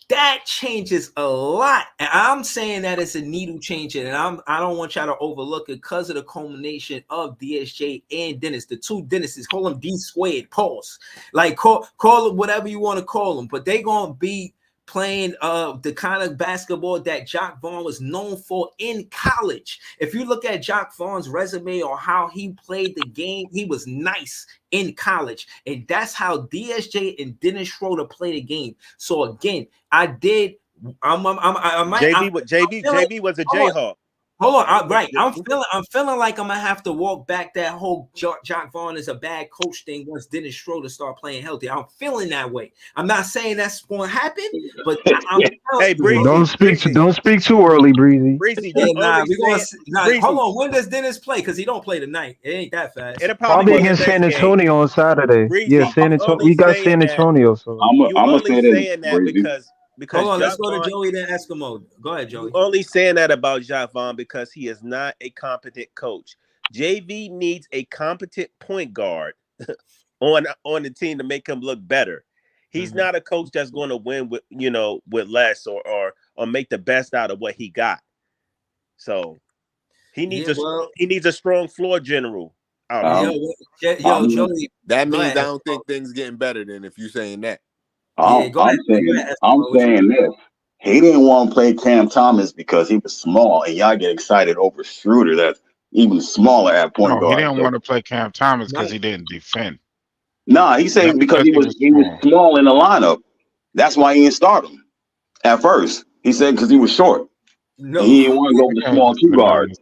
That changes a lot. And I'm saying that it's a needle changer. And I don't want y'all to overlook it because of the culmination of DSJ and Dennis. The two Dennises, call them D squared, pause. Like call them whatever you want to call them, but they gonna be playing the kind of basketball that Jock Vaughn was known for in college. If you look at Jock Vaughn's resume or how he played the game, he was nice in college, and that's how DSJ and Dennis Schroeder play the game. So again, I might. JV was a Jayhawk. Hold on, I'm feeling like I'm gonna have to walk back that whole Jock Vaughn is a bad coach thing once Dennis Schroeder start playing healthy. I'm feeling that way. I'm not saying that's going to happen, but hey, Breezy, Don't speak too early, Breezy. Breezy, hold on. When does Dennis play? Because he don't play tonight. It ain't that fast. It'll Probably be against the next San Antonio game. on Saturday. Breezy, Yeah, San Antonio. We got San Antonio. So I'm gonna say this, saying that Breezy. because hold on, let's go Vaughn, to Joey then Eskimo. Go ahead, Joey. You only saying that about Jock Vaughn because he is not a competent coach. JV needs a competent point guard on the team to make him look better. He's not a coach that's going to win with less or make the best out of what he got. So he needs he needs a strong floor general. Joey. That means I don't think things getting better than if you're saying that. I'm saying this. He didn't want to play Cam Thomas because he was small, and y'all get excited over Schroeder that's even smaller at point guard. He didn't want to play Cam Thomas because he didn't defend. Nah, he said because he was small in the lineup. That's why he didn't start him at first. He said because he was short. No, he didn't want to go with the small two guard.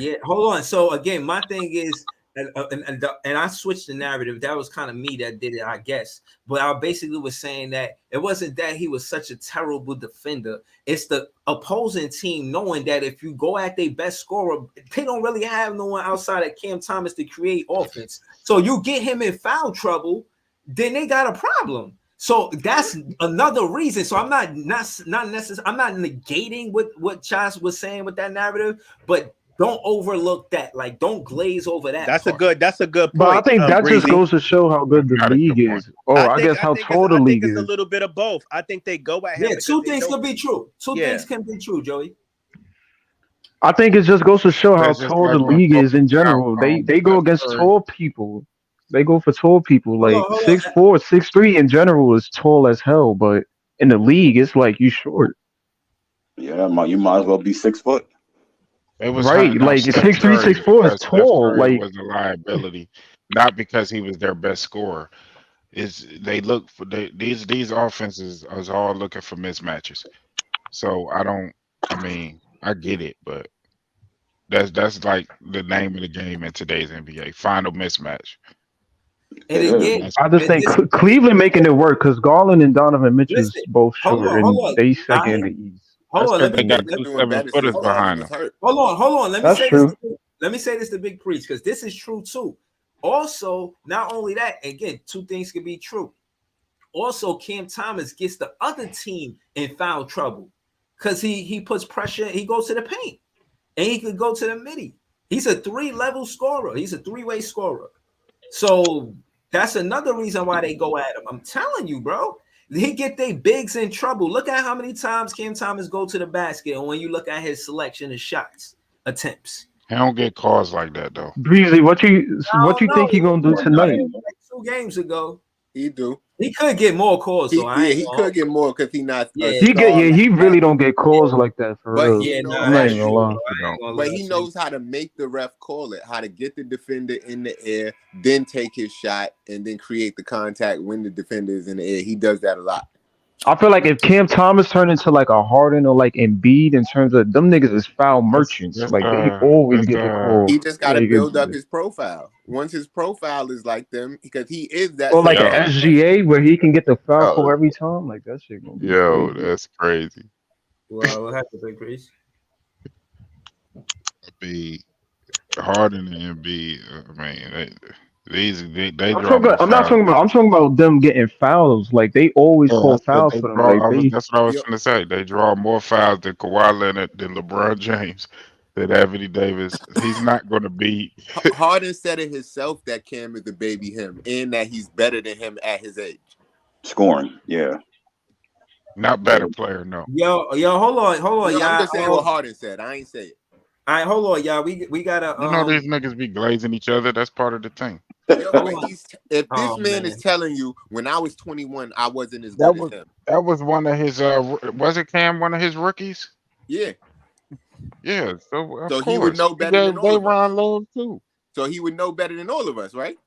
Yeah, hold on. So again, my thing is, and I switched the narrative. That was kind of me that did it, I guess. But I basically was saying that it wasn't that he was such a terrible defender. It's the opposing team knowing that if you go at their best scorer, they don't really have no one outside of Cam Thomas to create offense. So you get him in foul trouble, then they got a problem. So that's another reason. So I'm not necessarily, I'm not negating what Josh was saying with that narrative, but don't overlook that. Like, don't glaze over that That's a part. good. That's a good But I point, think that just Breezy. goes to show how good the Got a good league point. is, or I guess how tall the I think league it's a is. little bit of both. I think they go at him Yeah, because two they things know. can be true. Two Yeah. things can be true, Joey. I think it just goes to show how That's just tall the like when league is in how general. They go Steph against Curry. tall people. They go for tall people. Hold Like on, hold on. 6'4", 6'3" in general is tall as hell, but in the league it's like you short. Yeah, you might as well be 6 foot. They was Right. hunting out Like Steph 6'3", Curry 6'4" is because Steph tall. Curry Like was a liability, not because he was their best scorer. Is they look for these offenses is all looking for mismatches. So I don't. I mean, I get it, but that's like the name of the game in today's NBA. Find a mismatch. And It is. again, That's I just and think this, Cleveland making it work because Garland and Donovan Mitchell's listen, both hold short on, and hold on. they second in I the East. hold that's on. because Let they me He's got been two doing seven better footers since Garland behind was them. hurt. hold on. Let me That's say true. this. Let me say this to Big Preach, because this is true too. Also, not only that, again, two things can be true. Also, Cam Thomas gets the other team in foul trouble because he puts pressure. He goes to the paint and he could go to the midi. He's a 3-level scorer. He's a 3-way scorer. So that's another reason why they go at him. I'm telling you, bro. He get they bigs in trouble. Look at how many times Cam Thomas go to the basket, and when you look at his selection of shots attempts. He don't get calls like that though. Breezy, what you I don't think he gonna do know. tonight? Like 2 games ago, He do. he could get more calls. So I ain't He gonna. could get more because he not a Yeah, He get star he like really that. don't get calls like that for But real. he yeah, knows nah, I'm not how that's even to. gonna true, bro. lie. He I don't. ain't gonna But lie he to you. knows how to make the ref call it, how to get the defender in the air, then take his shot, and then create the contact when the defender is in the air. He does that a lot. I feel like if Cam Thomas turned into like a Harden or like Embiid in terms of them niggas is foul That's merchants. that's Like they always get the call. He just got to Like build up his profile. Once his profile is like them, because he is that or like an yo scenario. SGA where he can get the foul call Oh, every time. Like that shit gonna be yo. crazy. That's crazy. Well, what happened, Big Chris? Be Harden and Embiid. I mean, they draw more I'm not fouls. talking about. I'm talking about them getting fouls. Like they always Yeah, call I said fouls they for them. draw. Like they. That's what I was yo, going to say. They draw more fouls than Kawhi Leonard, than LeBron James, than Anthony Davis. He's not going to be Harden said it himself that Cam is the baby him, and that he's better than him at his age. Scoring. Yeah. not better player. No, Yo, hold on, No, I'm y'all. just saying what Harden said. I ain't say it. All right, hold on, y'all. We gotta you know these niggas be glazing each other. That's part of the thing. Yo, hold but on. if Oh this man is man. telling you when I was 21, I wasn't as That good as was him. that was one of his. Was it Cam? One of his rookies? Yeah, Yeah. So of so he would course know he better than gave all of us. Dayron love too. So he would know better than all of us, right?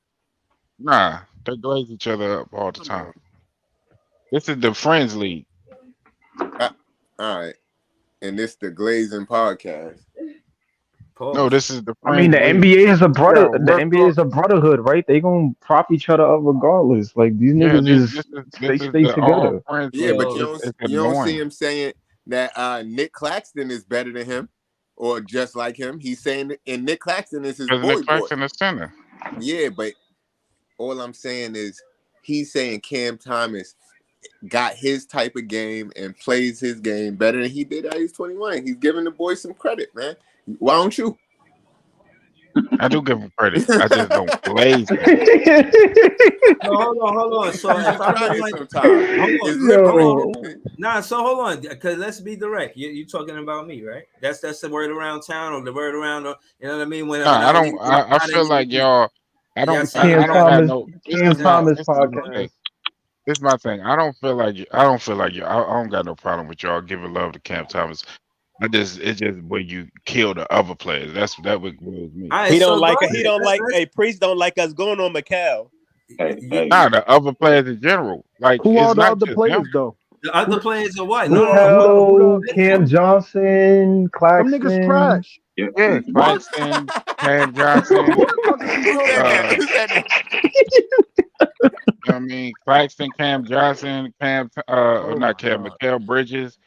Nah, they glaze each other up all the Come time. on. This is the friends league. Uh, all right, and this the Glazing podcast. No, Pause. this is the I mean, friends the league. NBA is a brother. Yeah, The NBA is a brotherhood, right? They gonna prop each other up regardless. Like these yeah. niggas This is this is this they is stay the all together. friends Yeah, league. but Yo, It's you don't see annoying. him saying that Nick Claxton is better than him or just like him. He's saying, and Nick Claxton is his Because Nick boy. Claxton is center. Yeah, but all I'm saying is he's saying Cam Thomas got his type of game and plays his game better than he did at his 21. He's giving the boy some credit, man. Why don't you? I do give him credit. I just don't glaze him. so hold on. So You if should I'm try the it one, sometime. hold on, It's hold liberating. on. Yo, Nah, so hold on, because let's be direct. You talking about me, right? That's the word around town, or the word around, or, you know what I mean? When Nah, I I don't. when I'm I not in feel like the y'all. y'all see Cam I me, don't got Thomas, no. Cam yeah. Thomas This is my podcast. thing. This is my thing. I don't feel like you. I don't feel like you. I don't got no problem with y'all giving love to Cam Thomas. It's just when you kill the other players. That what blows me. All right, He don't so go like. He ahead. don't like. Hey, Priest don't like us going on Macau. Hey, Yeah, hey. Nah, the other players in general. Like Who it's are the not other just him. players though? the Who other the, players are what? who No, the no, who hold the on. who the Mikal, Cam Johnson, them niggas Claxton. trash? Yeah. Yeah, What? Claxton, Cam Who Johnson. the fuck is Who hold said on? that? Uh, Who said that? you know what I mean, Claxton, Cam Johnson, Oh not my Cam, god. Mikael Bridges.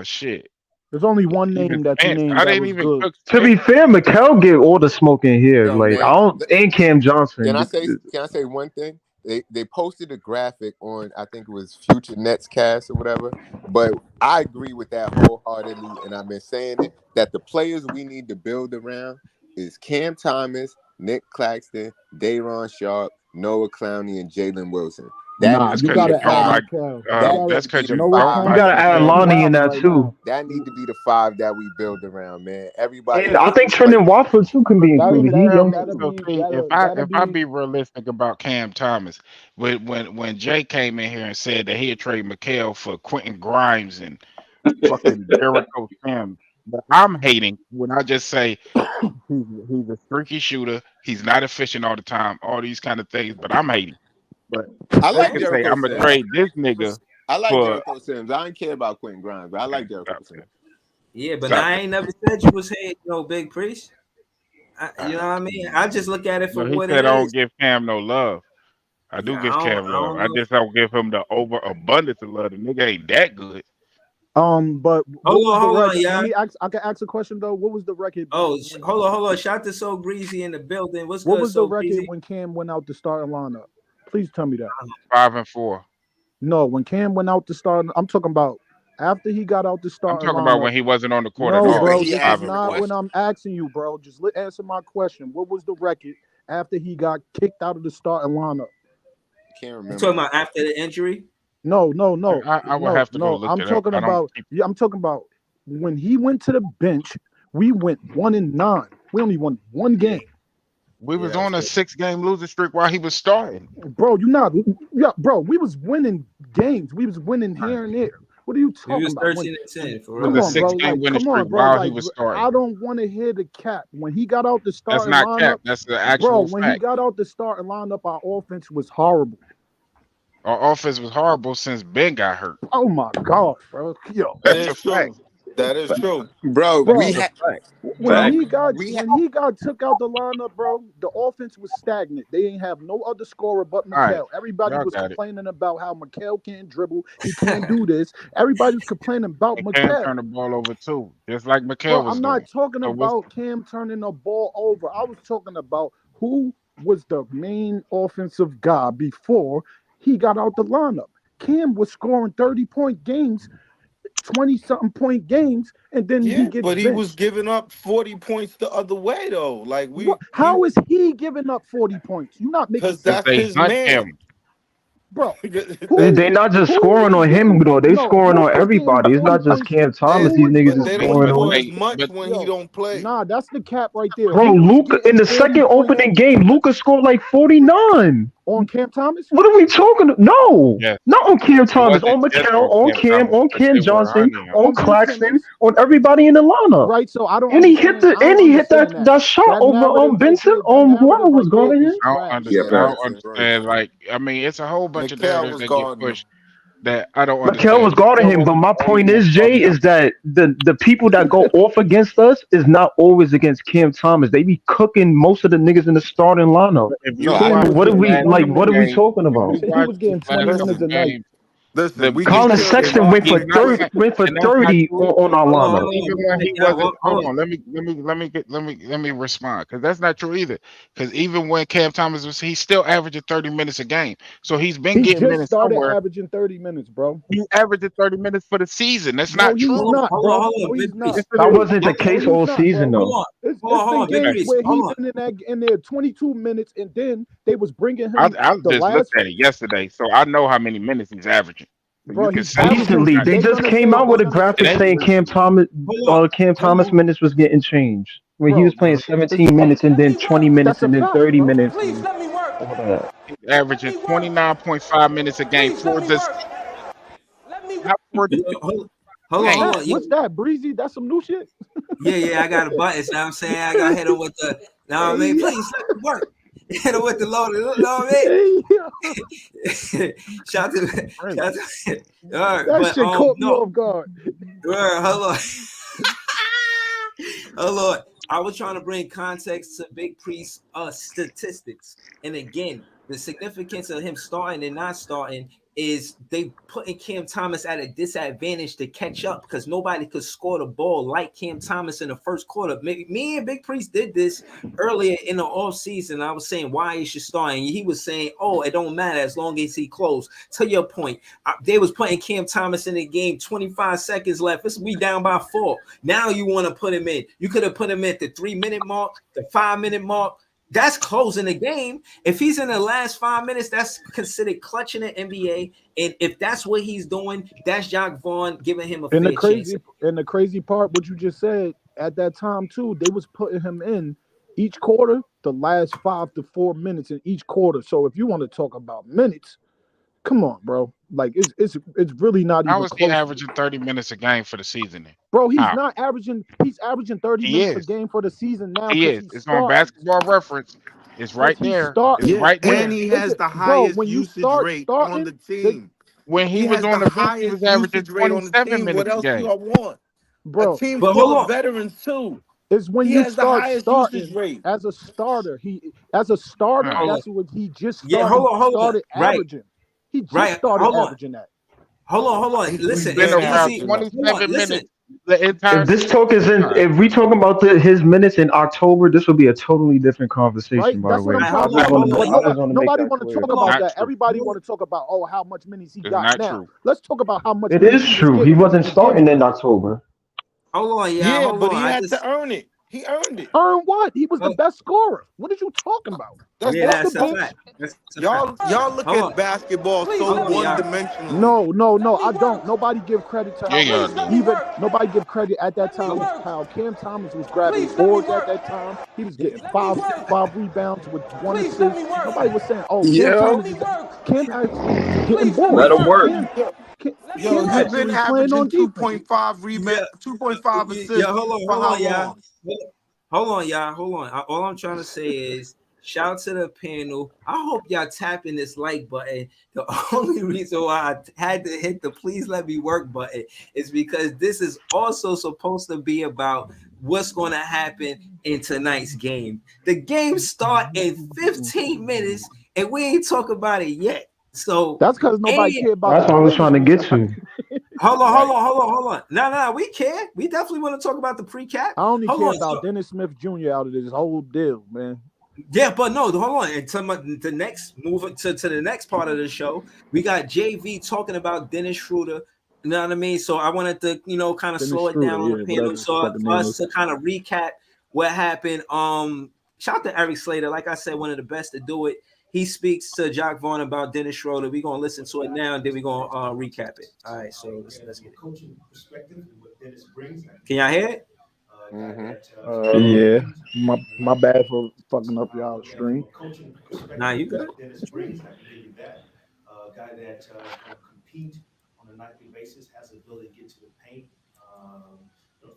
Shit. There's only one Even name that you Spence. named I that didn't was even good. cook To Spence. be fair, Mikal get all the smoke in here. Yo, Like I man. don't, and Cam Johnson. Can I say one thing? they posted a graphic on, I think it was Future Nets Cast or whatever. But I agree with that wholeheartedly, and I've been saying it, that the players we need to build around is Cam Thomas, Nick Claxton, Day'Ron Sharp, Noah Clowney, and Jalen Wilson. That Nah, That's needs you to because be you the gotta add don't five. like. Mikal. That That's needs to be because you the Noah don't five. You like gotta Clowney add is Cam. Lonnie in wilding that right too. now. That need to be the five that we build around, man. Everybody And I else, think like, Trendon Watford too can be That'll included. He that'll young that'll too. So be see, if that'll I that'll if I be be realistic about Cam Thomas, when Jay came in here and said that he'd trade McHale for Quentin Grimes and fucking Jericho Sims, but I'm hating when I just say he's a streaky shooter. He's not efficient all the time. All these kind of things, but I'm hating. But I Jay like can say Jericho I'm gonna Sims. trade this nigga I like for. Jericho Sims. I don't care about Quentin Grimes, but I like Jericho Sims. Okay. Yeah, but So, I ain't never said you was hating no Big Priest. You know what I mean? I just look at it for no, he what said it I don't is. give Cam no love. I do Yeah, give Cam I love. don't I know. just don't give him the overabundance of love. The nigga ain't that good. But what was the Hold on, record? y'all. Let me ask. I can ask a question though. What was the record? Oh, When, hold on. Shout to So Greasy in the building. What's what good, was the So record Greasy? when Cam went out the starting lineup? Please tell me that. 5-4. No, when Cam went out the start, I'm talking about after he got out the I'm starting talking about lineup. when he wasn't on the court at No, Yeah, all. but He bro, was he this is five and answered the not four. what question. I'm asking you, bro. Just answer my question. What was the record after he got kicked out of the starting lineup? Can't You talking remember. about after the injury? No, I would have to go look I'm it up. talking I don't about. keep. Yeah, I'm talking about when he went to the bench. We went 1-9. We only won one Yeah, game, We yeah, was that was on a good. 6-game losing streak while he was starting. bro. You not, yeah, bro. We was winning games. We was winning Right. here and there. What are you We talking was about? When 13-10 for It was come real. a on, bro. 6-game Like, winning come streak on, bro. while he Like, was I starting. don't want to hear the cap. When he got out the That's starting not lineup, cap. That's the bro. actual When he fact. got out the starting lineup, our offense was horrible. Our offense was horrible since Ben got hurt. Oh my gosh, bro. Yo, That That's a is fact. true. That is true. Bro, That's we bro. a had fact. When bro, he got we had when he got took out the lineup, bro, the offense was stagnant. They didn't have no other scorer but All right, Mikal. Everybody y'all was got it. complaining about how Mikal can't dribble. He can't do this. Everybody was complaining about And Cam Mikal. turned the ball over too, just like Bro, McHale was I'm not doing. talking So what's about Cam turning the ball over. I was talking about who was the main offensive guy before he got out the lineup. Cam was scoring 30-point games, 20-something point games, and then he Yeah, gets but he was benched. giving up 40 points the other way though. Like What? we How is he giving up 40 points? You're not making because because sense, that's they his hunt man. him. bro. They Who not just who scoring was on getting him though. They scoring who on was getting everybody. It's 40 not just points? Cam Thomas. And Who These was niggas getting is but they But don't scoring but on score him. as they much but when he Yo, don't play. nah, that's the cap right there. Bro, He was Luca in getting the 40 second points opening game, Luca scored like 49. on Cam Thomas. What are we talking? No, yes, not on Cam it Thomas. wasn't On just McHale, on on Cam Cam, Thomas on because Cam they were Johnson, hunting him. on On Ben Claxton, Simmons, on everybody in the lineup. right? So I don't And he hit understand. the I and don't he hit understand that. that shot That over narrative right Benson there. That whoever narrative was right there guarding him. is I don't trash. yeah, understand. I don't Spence and Royce. understand. Like I mean, it's a whole bunch of Mikal narratives was that get guarding him. pushed that I don't McHale was understand. guarding McHale him, but wasn't my the only point one is, Jay, guarding him. is that the people that go off against us is not always against Cam Thomas. They be cooking most of the niggas in the starting lineup. But if No, you I Cam watch was What are these getting we last like? 20 couple What are minutes. we games, talking if about? you He watch was these getting last 20 couple minutes a Listen, night. games, listen, we can Colin the kill and this Sexton don't went for and not argument 30, with saying went for and that's not 30 true. on our And lineup. even when he wasn't, hold on, let me respond because that's not true either. Because even when Cam Thomas was, he's still averaging 30 minutes a game, so he's been He getting just minutes started somewhere. averaging 30 minutes, bro. He averaged 30 minutes for the season. That's No, not he's true. not, bro. Hold No, on, he's Big not. Priest. Yes, it That is. wasn't the No, case he's all not, season bro. though. It's Hold been on, Big Okay. games Priest. where Hold he on. been in there 22 minutes, and then they was bringing I him I the just looked last. at it yesterday, so I know how many minutes he's averaging. So you Bro, can he's say that averaging. he's Recently, not they They're getting just gonna minutes. came say out they're with a gonna It graphic say. ain't saying recently. Cam Hold Thomas on. minutes was getting changed when he Hold was on. playing It's, 17 minutes and then 20 that's minutes a and then fact, 30 bro. minutes and all that. He's averaging 29.5 minutes a game for the not for the game. Hold Hey, on. what's that, Breezy? That's some new shit. Yeah, I got a button. You know what I'm saying? I got to hit him with the, know what I mean? Hey, Please let me work. Hit him with the load. You know what I hey, mean? Right. Shout to, all right, that but shit caught me no, off guard. hold on. Oh Lord, I was trying to bring context to Big Priest statistics, and again, the significance of him starting and not starting is they putting Cam Thomas at a disadvantage to catch up because nobody could score the ball like Cam Thomas in the first quarter. Me and Big Priest did this earlier in the offseason. I was saying why he should start, and he was saying, "Oh, it don't matter as long as he close." To your point, they was putting Cam Thomas in the game. 25 seconds left. We down by 4. Now you want to put him in? You could have put him at the 3-minute mark, the 5-minute mark. That's closing the game. If he's in the last 5 minutes, that's considered clutching the NBA. And if that's what he's doing, that's Jacques Vaughn giving him a And fair chance. the crazy part, what you just said, at that time too, they was putting him in each quarter, the last 5 to 4 minutes in each quarter. So if you want to talk about minutes, come on, bro. Like it's really not How even was he close. averaging 30 minutes a game for the season then? Bro, he's How? not averaging. He's averaging 30 He minutes a is. game for the season now He because is. he's It's on starting. Basketball Reference. It's right Because he's there. It's starting. right and there. he has Listen, the bro, highest when you usage start rate on starting, the team. When He he was has on the the bench, he was highest averaging usage rate on the 27 team. What minutes a else do game. I want? A bro, team But full hold of on. veterans too. is when He you has the start highest usage starting rate. as a starter. As a starter, Right. that's what he just Yeah, started. hold on. Started Right. averaging. He just started Hold on. averaging that. Hold on. He's Listen, Been it's been around easy. averaging that. Hold on. 27 Listen. minutes the entire If this talk is in, time. if we talking about his minutes in October, this will be a totally different Right? conversation. By the That's what way, I'm Right, so I trying hold to just on. say. want to, But I just want to make nobody that want to clear. talk Hold on. about Not that. true. Everybody want to talk about how much minutes he It's got not now. true. Let's talk about how much It minutes is he was true. He getting in the wasn't starting beginning. in October. Hold on, Yeah, hold but on. he I had just to earn it. He earned it. Earn what? He was the best scorer. What are you talking about? That's yeah, Off the that's a bench? fact. That's a fact. y'all look Hold on. at basketball so Hold on, one y'all. dimensionally. No. I don't. Nobody give credit to Yeah, how y'all much. do. Even nobody give credit at that time how Cam Thomas was grabbing boards at that time. He was getting five rebounds with 1 assist. Nobody was saying, "Oh, Cam Yo, Thomas is." Cam actually was getting Let boards. him work. Cam, Cam, Yo, Cam he been actually was playing averaging on defense. 2.5 rebound, Yeah, 2.5 yeah. assists Hold for how on, y'all. long? Hold on, y'all. Hold on. All I'm trying to say is shout out to the panel. I hope y'all tapping this like button. The only reason why I had to hit the please let me work button is because this is also supposed to be about what's going to happen in tonight's game. The game start in 15 minutes and we ain't talk about it yet. So, That's because nobody and care about That's the what I was trying to finishes. get to. right. hold on. No, we care. We definitely want to talk about the pre-cap. I only Hold care on. about So, Dennis Smith Jr. out of this whole deal, man. yeah, but no, hold on. And the next move to the next part of the show, we got JV talking about Dennis Schroeder. You know what I mean? So I wanted to, kind of Dennis slow it down Schroeder, on the yeah, panel. whatever his So fucking for name us is. to kind of recap what happened. Shout out to Eric Slater. Like I said, one of the best to do it. He speaks to Jock Vaughn about Dennis Schroeder. We're gonna listen to it now, and then we're gonna recap it. All right, so let's get it. Coaching perspective and what Dennis brings. Can y'all hear it? Mm-hmm. Yeah, my bad for fucking up y'all stream. Nah, you good. Dennis brings, I can give you that. A guy that is going to compete on a nightly basis, has the ability to get to the paint.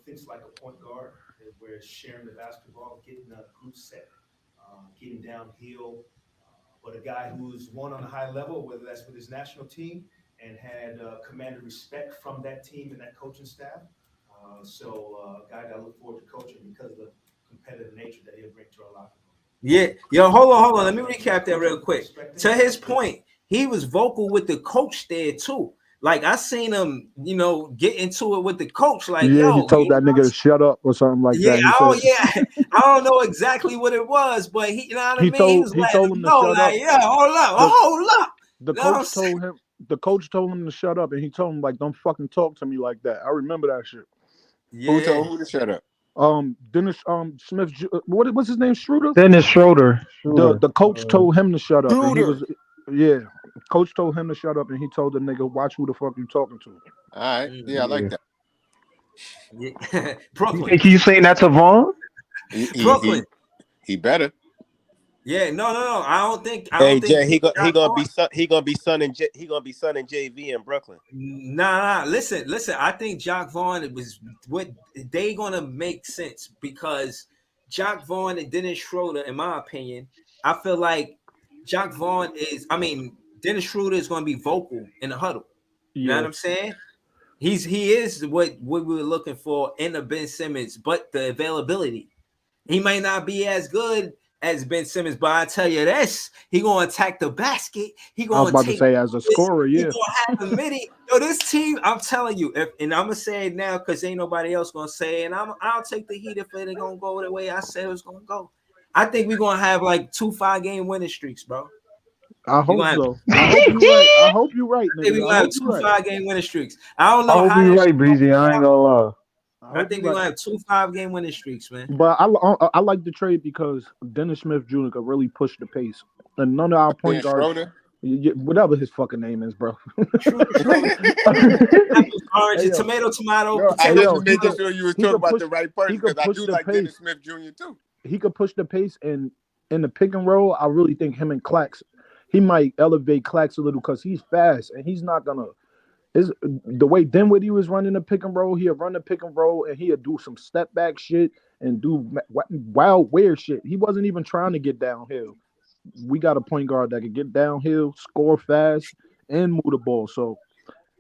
Things like a point guard, where it's sharing the basketball, getting a group set, getting downhill. But a guy who's won on a high level, whether that's with his national team, and had commanded respect from that team and that coaching staff. A guy that I look forward to coaching because of the competitive nature that he'll bring to our locker room. Yeah, yo, hold on. Let me recap that real quick. To his point, he was vocal with the coach there too. Like I seen him, get into it with the coach. Like, Yeah, he yo, told that nigga to shut up or something like yeah, that. He said I don't know exactly what it was, but he, you know what I he mean. He told was he letting told him him to know, shut up. like, yeah, hold up. The You know what I'm coach saying? told him. The coach told him to shut up, and he told him like, "Don't fucking talk to me like that." I remember that shit. Who Yeah, told who to shut up? Dennis Smith. What's his name? Schroeder. Dennis Schroeder. The coach told him to shut up, and he Shooter. was yeah. Coach told him to shut up, and he told the nigga, "Watch who the fuck you talking to." All right. Yeah, I like Yeah. that. yeah. You Brooklyn, think he's saying that to Vaughn? He he Brooklyn. he, he better. Yeah, no. I don't think. Hey Jay, he Josh gonna Hart- be son in JV in Brooklyn. Nah. Listen. I think Jock Vaughn was what they gonna make sense because Jock Vaughn and Dennis Schroeder, in my opinion, I feel like Jock Vaughn is. I mean, Dennis Schroeder is gonna be vocal in the huddle. You know what Yeah, I'm saying? He is what we were looking for in a Ben Simmons, but the availability. He might not be as good as Ben Simmons, but I tell you this, he gonna attack the basket. He I was gonna about to take say as a this. scorer, He yeah. gonna have a mini. Yo, this team, I'm telling you, and I'm gonna say it now because ain't nobody else gonna say it, and I'll take the heat if it ain't gonna go the way I said it was gonna go. I think we're gonna have like 2 5-game winning streaks, bro. I We're hope gonna have so. I hope you're right. I hope you're right, I think nigga. we're I gonna have hope you're 2 right. 5-game winning streaks. I don't I know hope how you're that right, shit gonna Breezy. play I ain't out. gonna lie. I I hope think you're we're right. gonna have 2 5-game winning streaks, man. But I like the trade because Dennis Smith Jr. could really push the pace, and none of our point Then guards, Schroeder. whatever his fucking name is, bro. True. Apples, Hey oranges, yo, tomato, yo, I hey potato, was yo, just making sure you was he talking could about push the right person because I do the like Dennis pace. Smith Jr. too. He could push the pace, and in the pick and roll, I really think him and Clax, he might elevate Clax a little because he's fast and he's not gonna. Is the way Dinwiddie was running the pick and roll, he'll run the pick and roll and he'll do some step back shit and do wild weird shit. He wasn't even trying to get downhill. We got a point guard that can get downhill, score fast, and move the ball. So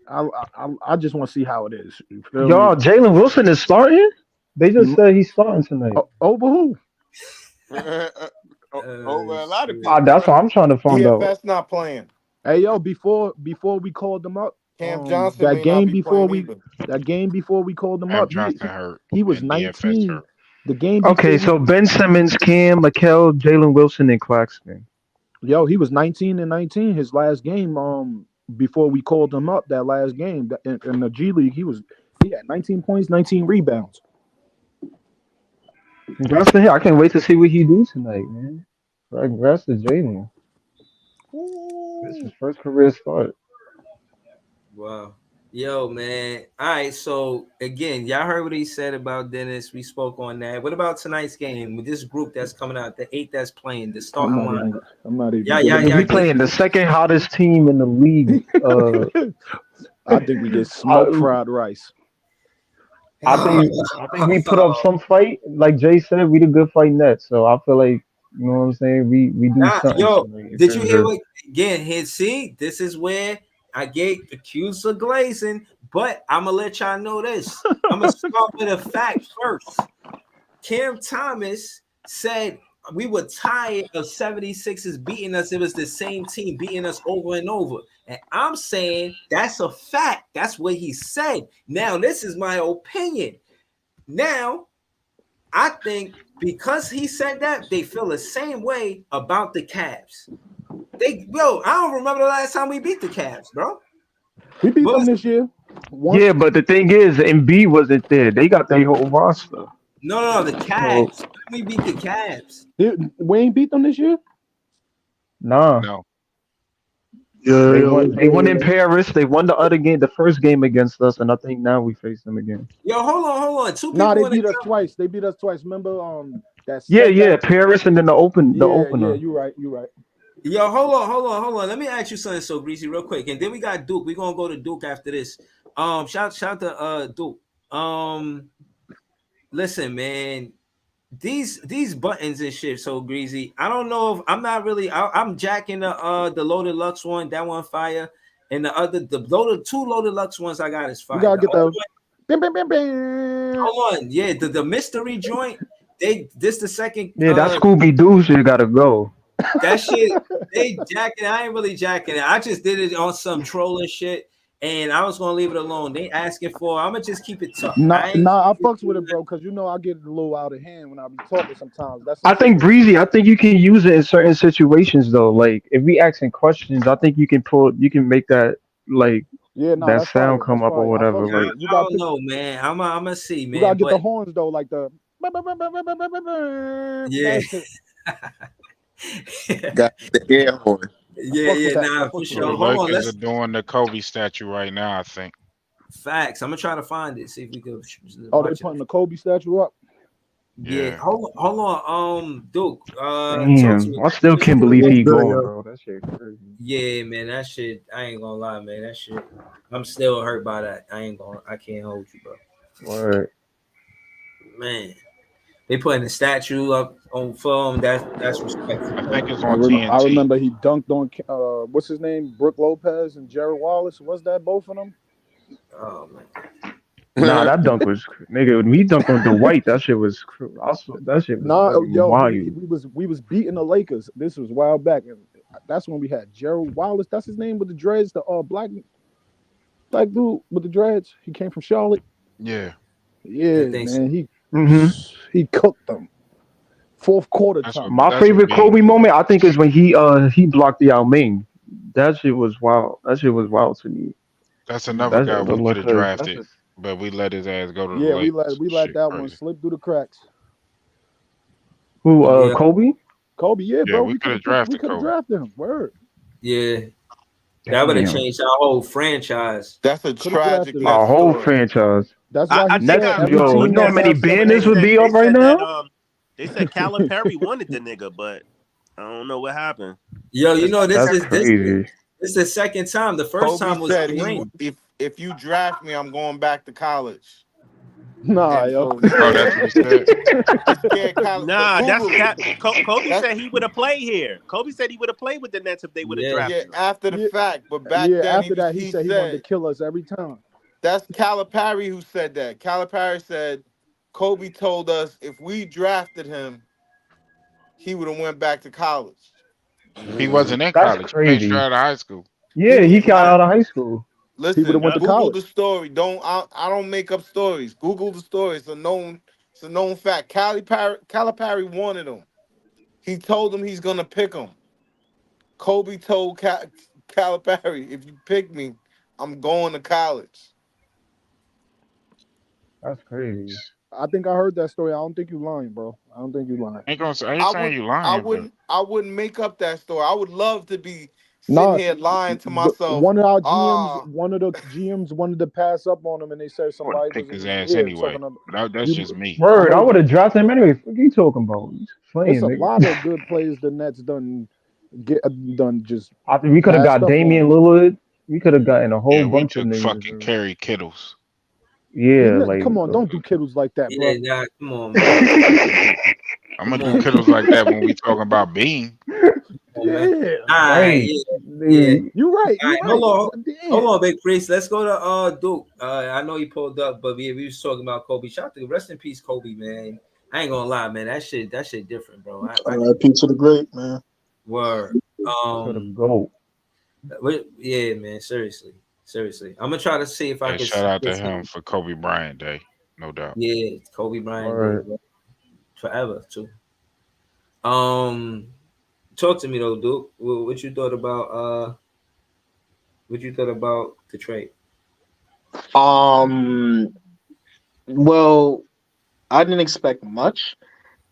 I just want to see how it is. You feel me? Y'all, Jalen Wilson is starting. They just You, said he's starting tonight. over who? Over a lot of Shit. people, That's what right? I'm trying to find out. DFS not playing. Hey yo, before we called them up, Cam Johnson that may not game be before playing we either. called them Cam up, Johnson hurt he was and DFS 19. hurt. The game Okay, before we so Ben Simmons, Cam, Mikel, Jalen Wilson, and Claxton. Yo, he was 19 and 19 his last game. Before we called him up that last game in the G League, he had 19 points, 19 rebounds. Congrats to him. I can't wait to see what he do tonight, man. Congrats to Jalen. This is his first career start. Wow. Yo, man. All right. So again, y'all heard what he said about Dennis. We spoke on that. What about tonight's game with this group that's coming out, the 8 that's playing, the I'm starting not one? even. I'm not even Yeah, gonna. We get playing the second hottest team in the league. I think we get smoked I, fried rice. I think we put up some fight. Like Jay said, we the good fight net. So I feel like you know what I'm saying. We do something Yo, tonight in did you terms hear of. what again? Here, see, this is where I get accused of glazing, but I'm gonna let y'all know this. I'm gonna start with a fact first. Cam Thomas said we were tired of 76ers beating us. It was the same team beating us over and over. And I'm saying that's a fact. That's what he said. Now, this is my opinion. Now, I think because he said that, they feel the same way about the Cavs. I don't remember the last time we beat the Cavs, bro. We beat But them this year Yeah, once. but the thing is, Embiid wasn't there. They got their whole roster. no, the So Cavs. We beat the Cavs. We ain't beat them this year. nah, No, they Yeah, won. They won in Paris. They won the other game, the first game against us, and I think now we face them again. Yo, hold on. Two Nah, people they in the beat us twice. They beat us twice. Remember that Yeah, setback? Paris, and then the Yeah. opener. You right. You right. Yo, hold on. Let me ask you something so greasy real quick. And then we got Duke. We're gonna go to Duke after this. Shout to Duke. Listen, man. These buttons and shit so greasy. I don't know if I'm not really I'm jacking the loaded Lux one, that one fire. And the two loaded Lux ones I got is You fire. gotta The get other the. one, Bam, bam, bam, bam. hold on, yeah, the mystery joint. This the second Yeah, that Scooby Doo shit gotta go. that shit, they jacking. I ain't really jacking it. I just did it on some trolling shit, and I was gonna leave it alone. They asking for. I'm gonna just keep it tough. Nah, I ain't. nah, I fucks with it, bro, because I get a little out of hand when I be talking sometimes. That's some I shit think that. Breezy. I think you can use it in certain situations though. Like if we asking questions, I think you can make that like Yeah, nah, that that's sound fire. come That's up or fire. I whatever. fucks with I, Like it. You I gotta don't pick. know, man. I'm gonna see, You gotta man. get the But horns though, like the. yeah, That shit. Got the air horn. I fucks with that. I nah, for fucks with well, the sure. that. Hold on, Lakers are let's doing the Kobe statue right now. I think. facts. I'm gonna try to find it. See if we can Oh, they watch it. putting the Kobe statue up. Yeah, Yeah. hold on. Duke. Talk to damn, me. I still can't What believe you What's he think? good, going, yo? bro. That shit crazy. Yeah, man, that shit. I ain't gonna lie, man. That shit. I'm still hurt by that. I can't hold you, bro. Word. Man, they putting the statue up on film. That's respectful, I bro. think it's I, on I TNT. remember he dunked on what's his name, Brooke Lopez and Jared Wallace. Was that both of them? Oh man. Nah, that dunk was nigga. When he dunked on Dwight, that shit was that shit was Nah, fucking yo, wild. we was beating the Lakers. This was a while back, and that's when we had Gerald Wallace. That's his name with the dreads, the black dude with the dreads. He came from Charlotte. Yeah, I Yeah, think so. man, Hmm. he cooked them. Fourth quarter time. My that's what favorite Bean Kobe do. moment, I think, is when he blocked the Yao Ming. That shit was wild. That shit was wild to me. That's another That guy shit we could look have cause that's drafted, just but we let his ass go to the Yeah, Lakers. we let Shit, that one crazy. slip through the cracks. who Yeah, Kobe. Kobe, yeah, Yeah, bro, we could have we drafted could have Kobe. drafted him. Word, yeah. That would have Damn, changed our whole franchise. That's a could have tragic drafted him. our ass whole story. franchise. That's why I he think said Next, I every remember yo, you what team know how they must many have said. six They banners players. would said be up they right said that now? they said Calipari wanted the nigga, but I don't know what happened. Yo, you Because know this That's is this crazy. this is the second time. The first Kobe time was said Kareem. if you draft me, I'm going back to college. Nah, And yo. so Oh, that's what he said. I scared Cal. nah, that's Google it. Cat. Kobe That's said he would have played here. Kobe said he would have played with the Nets if they would have Yeah, yeah drafted him. after the Yeah, fact, but back yeah. then After that, he he said he wanted to said kill us every time. that's Calipari who said that. Calipari said Kobe told us if we drafted him, he would have went back to college. He Mm. wasn't in That's college. He came straight crazy. out of high school. Yeah, he He got I out of high school. He would have listen. went to Yep. Google the college. story. I don't make up stories. Google the story. It's a known fact. Calipari wanted him. He told him he's gonna pick him. Kobe told Calipari, if you pick me, I'm going to college. That's crazy. I think I heard that story. I don't think you lying, bro. I don't think you lying. I ain't saying you lying, but I wouldn't make up that story. I would love to be sitting Nah, here lying to myself. one of our GMs, Ah, one of the GMs wanted to pass up on him, and they said I would somebody have was picked in his his ass ear anyway. talking about That's you. just me. I Word, I heard would have drafted him anyway. What are you talking about? He's it's playing, a nigga. lot of good players the Nets get done just I think we could have passed got up on. Damian Lillard. We could have gotten a whole Yeah, we bunch of took niggas. fucking Kerry Kittles. Yeah, like Come on, don't do Kittles like that, yeah, bro. nah, come on, man. I'm Come gonna do on, Kittles like that when we talking about Bean. come on, man. Yeah, All right, right. yeah, yeah. Nigga, you right. All You right, right. hold Damn. on, Big Priest. Let's go to Duke. I know he pulled up, but we was talking about Kobe. Shout out to rest in peace, Kobe, man. I ain't gonna lie, man. That shit different, bro. R.I.P. to the great, man. Word. to the goat. Yeah, man. Seriously. I'm gonna try to see if I And can shout out to get him some. for Kobe Bryant Day, no doubt. Yeah, Kobe Bryant Day, Word. bro. Forever too. Um, talk to me though, Duke. What you thought about what you thought about the trade? Um, well, I didn't expect much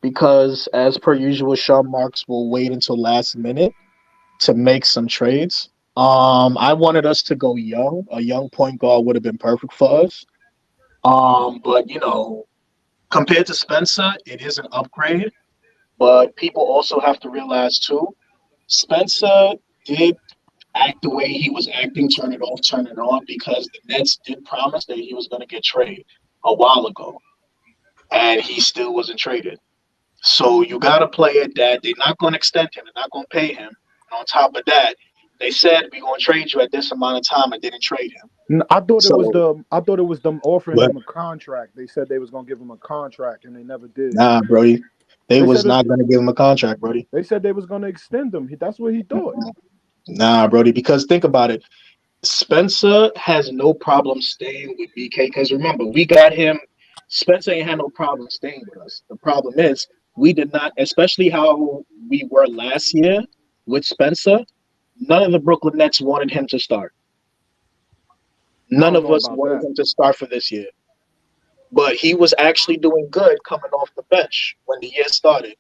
because, as per usual, Sean Marks will wait until last minute to make some trades. I wanted us to go young. A young point guard would have been perfect for us. But compared to Spencer, it is an upgrade. But people also have to realize too, Spencer did act the way he was acting, turn it on, because the Nets did promise that he was going to get traded a while ago, and he still wasn't traded. So you got a player that they're not going to extend him, they're not going to pay him. And on top of that, they said we're going to trade you at this amount of time and didn't trade him. So, I thought it was them offering but him a contract. They said they was gonna give him a contract, and they never did. nah, Brody, they They was said not going to give him a contract, Brody. they said they was gonna extend him. That's what he thought. Nah, Brody, because think about it. Spencer has no problem staying with BK because remember, we got him. Spencer ain't had no problem staying with us. The problem is we did not, especially how we were last year with Spencer. None of the Brooklyn Nets wanted him to start. I None don't of know us about wanted that. him to start for this year. But he was actually doing good coming off the bench when the year started.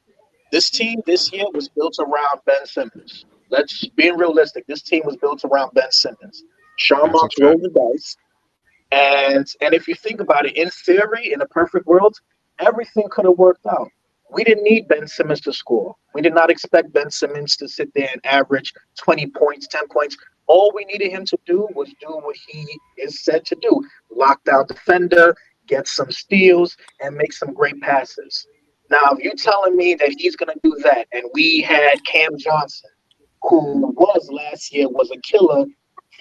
This team this year was built around Ben Simmons. Let's be realistic. This team was built around Ben Simmons. Sean That's a Marks fact. rolled the dice. And if you think about it, in theory, in a perfect world, everything could have worked out. We didn't need Ben Simmons to score. We did not expect Ben Simmons to sit there and average 20 points, 10 points. All we needed him to do was do what he is said to do: lock down defender, get some steals, and make some great passes. Now, if you're telling me that he's going to do that, and we had Cam Johnson, who was last year was a killer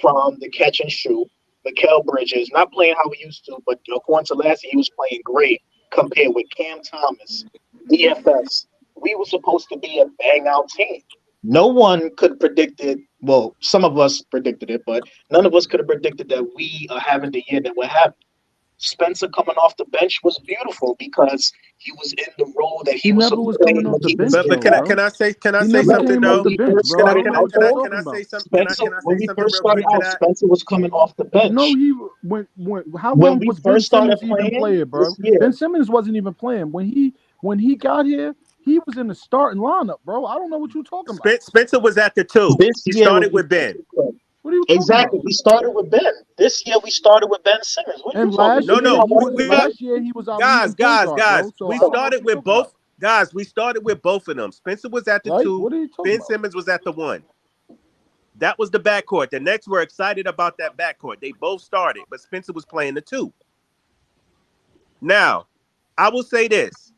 from the catch and shoot, Mikal Bridges, not playing how he used to, but according to last year, he was playing great compared with Cam Thomas, DFS. We were supposed to be a bang out team. No one could predict it. Well, some of us predicted it, but none of us could have predicted that we are having the year that we're having. Spencer coming off the bench was beautiful because he was in the role that He he was never supposed was to play coming off when the he was bench But in. though, can I bro. can I say can I He say never Remember something came off when though? the we bench, first bro. I started don't know out what you're though? talking about. Spencer, Can I when say we something first real started quick to out, that? Spencer was coming off the No, bench. he when how When long we was Ben first started Simmons even playing playing, bro? this year, Ben Simmons wasn't even playing when he got here. He was in the starting lineup, bro. I don't know what you're talking about. Spencer was at the 2. this He year was started with Ben. What are you talking exactly. about? We started with Ben. This year we started with Ben Simmons. What are you And talking last about? No, You year no, know he what was I mean? last year he was our leading point guard, bro. guys. So We I don't know what started you're with talking about. both. Guys, we started with both of them. Spencer was at the Right? 2. What are you talking Ben about? Simmons was at the 1. That was the backcourt. The Nets were excited about that backcourt. They both started, but Spencer was playing the 2. Now, I will say this.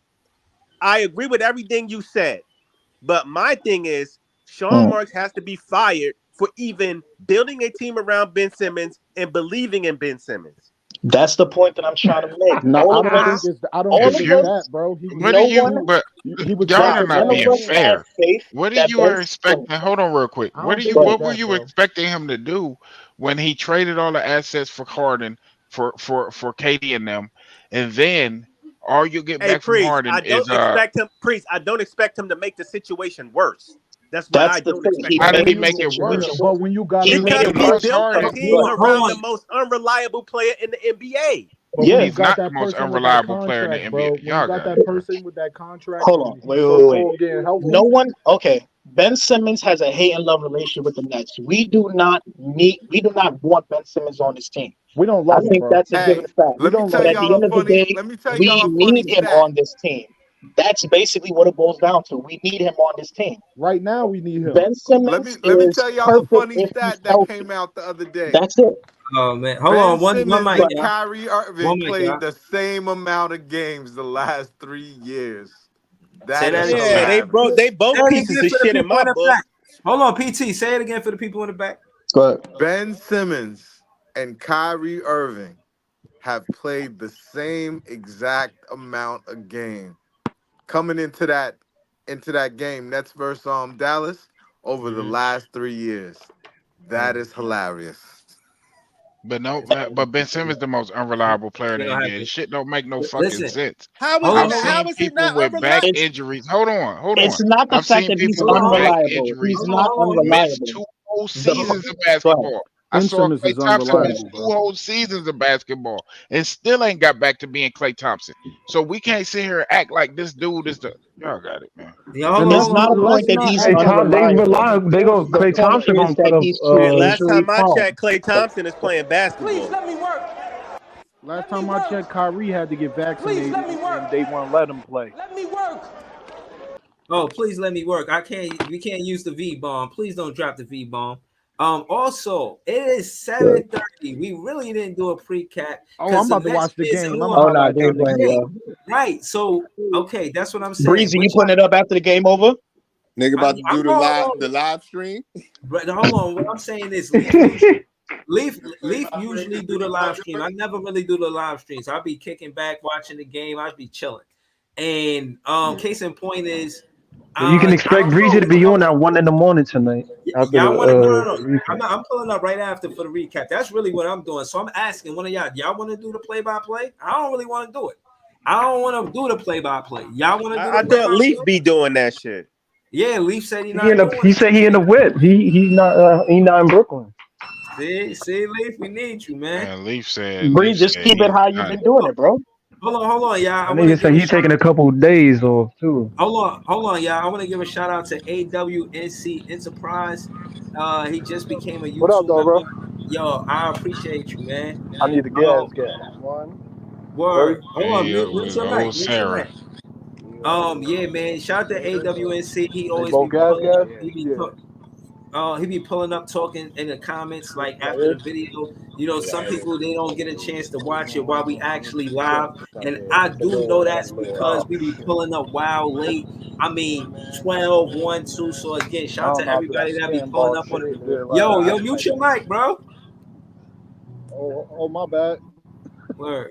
I agree with everything you said, but my thing is Sean Mm. Marks has to be fired for even building a team around Ben Simmons and believing in Ben Simmons. That's the point that I'm trying to make. No, All I of don't think us, it's I don't all think If of it's you, that, us, bro. He was what do no you, one, disrespecting. but He was y'all are Josh, not none of being us disrespecting. had fair. faith What are that you Ben were Simmons. expecting? Hold on, real quick. I don't think it's What were that, you bro. expecting him to do when he traded all the assets for Harden for Katie and them, and then all you get Hey, back from Priest, Harden is I don't expect him to make the situation worse. That's what That's I the don't thing. expect He him how to did made he do. the make it situation worse? worse. But when you got He Ben made Because it You he worse lost built a because Harden. team look, around the most unreliable player in the NBA. but when you yeah. He's got not the that most person with that unreliable player in the contract, NBA. bro, when you Y'all got got that it, bro. person with that contract Hold on, and he's wait, so wait, wait. called getting No healthy, one. Okay, Ben Simmons has a hate and love relationship with the Nets. We do not need. We do not want Ben Simmons on this team. we don't I love him, think bro. that's a given Hey, fact. We let me don't tell But love at him, the y'all a end bro. of the funny. day, Let me tell we y'all a funny need him stat. on this team. That's basically what it boils down to. We need him on this team. Right now we need him. Ben Let Simmons me let me is tell y'all a perfect funny if he's stat that healthy. came out the other day. That's it. Oh man, hold Ben on, one Simmons mic, But and y'all. Kyrie Irving One mic, played y'all. the same amount of games the last 3 years. Say That that is again. Yeah, hilarious. they Say both it pieces again of for the shit in people my in the book. back. Hold on, PT. Say it again for the people in the back. but Ben Simmons and Kyrie Irving have played the same exact amount of game coming into that game Nets versus Dallas over the last 3 years. That is hilarious. But no, but Ben Simmons the most unreliable player in You the don't have NBA. to This shit don't make no fucking listen. sense. Hold on, I've hold on, How seen is it people not with back unreliable? it's injuries. Hold on. it's not the I've fact seen that he's people hold with on, back unreliable. injuries He's hold on, not hold on. miss unreliable. 2 whole The, seasons of go ahead. basketball. I Ben saw Simmons Klay is Thompson Go miss ahead. unreliable, 2 bro. whole seasons of basketball and still ain't got back to being Klay Thompson. So we can't sit here and act like this dude is the y'all got it, man. Yeah, Then It's let's not a point let's that not he's Hey act like Tom, they Klay unreliable. rely. Thompson They go. The Clay awesome. point Thompson is gonna that put up. he's too And last injury time I prone. checked, Klay Thompson is playing basketball. Last time I checked, Kyrie had to get vaccinated and they won't let him play. Oh, please let me work. I can't. We can't use the V bomb. Please don't drop the V bomb. Also, it is 7:30. We really didn't do a pre-cap Oh, I'm because the about to Nets watch the isn't game. I'm on. gonna Oh holler no, at y'all game niggas playing, later. Okay, yo. right. So, okay, that's what I'm saying. Breezy, you putting it up after the game over? Nigga about to do I'm going the on. live stream. But hold on. What I'm saying is, Leaf usually do the live stream. I never really do the live streams. I'll be kicking back, watching the game. I'll be chilling. And case in point is, You can I expect don't Breezy know. to What be y'all on want? at 1 in the morning tonight after Y'all want to? No, no, the no. recap. I'm pulling up right after for the recap. That's really what I'm doing. So I'm asking one of y'all want to do the play by play? I don't really want to do it. I don't want to do the play by play. Y'all want to do the I play thought by Leaf play? be doing that shit. Yeah, Leaf said he's He in not the. doing He said he in the whip. He's not in Brooklyn. it. See, Leaf, we need you, man. Man, Bree, Leaf just said keep it he's how you've not. been doing it, bro. Hold on, y'all. I That want to nigga give said a he's shout. taking a couple of days off too. Hold on, y'all. I want to give a shout out to AWNC Enterprise. He just became a What up, YouTube though, bro? member. Yo, I appreciate you, man. I need the Um, gas. One, word. ready? Hold on, mute With your old mic. Mute your Sarah. mic. Yeah, man. Shout out to AWNC. He They always both be gas, pulling up. gas? Yeah. He be pulling up, talking in the comments like Like after the this? video. You know, some people they don't get a chance to watch it while we actually live, and Yeah. I The do little know one. that's Oh, because we be shit. pulling up wild late. I mean, 12, 1, 2. So again, I shout out don't to know after that everybody that be spin pulling ball up on shit it. we did last Yo, night. I yo, just mute like your that. mic, bro. Oh, my bad. Word.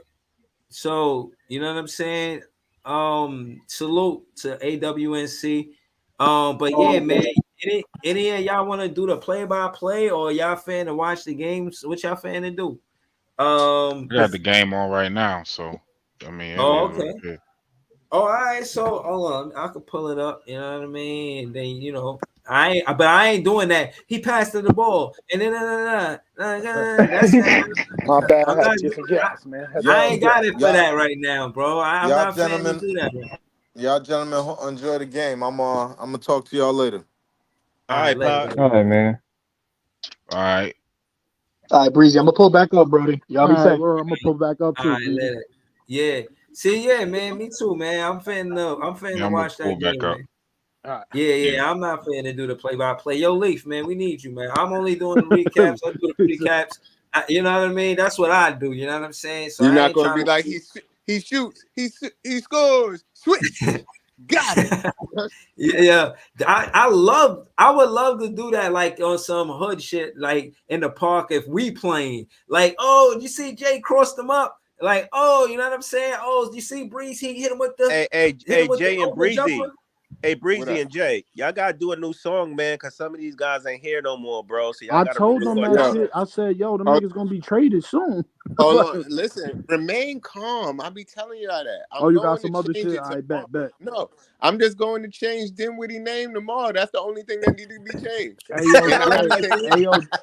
So you know what I'm saying? Salute to AWNC. But yeah, man. Any of y'all want to do the play-by-play, or y'all fan to watch the games? What y'all fan to do? I got the game on right now, so I mean it Oh, is what okay. it is. Oh, all right. So hold on, I could pull it up. You know what I mean? And then I ain't doing that. He passed the ball, and then that's that. My bad. I I'm had not to get doing. some gas, man. Had to I get Y'all, some ain't got gas. it for y'all, that right now, bro. I'm y'all not fan to gentlemen, do that. Right. y'all gentlemen enjoy the game. I'm gonna talk to y'all later. All All right, right, later. Pop. All right, man. All right. All right, Breezy, I'm gonna pull back up, Brody. Y'all All be right, safe. well, I'm gonna pull back up All too, right, Breezy. later. Yeah. See, yeah, man. Me too, man. I'm fan Yeah, to I'm gonna watch that pull back game, up. man. All right. Yeah. Yeah. I'm not fan to do the play-by-play. Yo, Leaf, man, we need you, man. I'm only doing the recaps. I do the recaps. You know what I mean? That's what I do. You know what I'm saying? So You're I not ain't gonna trying be to. like he shoots, he scores, switch, got it. Yeah, I would love to do that, like on some hood shit, like in the park if we playing. Like, oh, you see Jay crossed him up. Like, oh, you know what I'm saying? Oh, you see Breeze, he hit him with the Jay and over Breezy. jumper. Hey, What Breezy up? and Jay, y'all gotta do a new song, man, because some of these guys ain't here no more, bro. So y'all I gotta told them record that Yo, y'all. shit. I said, yo, them hold, niggas gonna be traded soon. hold Like, on. Listen, remain calm. I be telling y'all that. oh, I'm you got going to some other change shit? it I tomorrow. bet. No, I'm just going to change Dinwiddie name tomorrow. That's the only thing that needed to be changed. Hey, yo, And I'm Jay. just saying,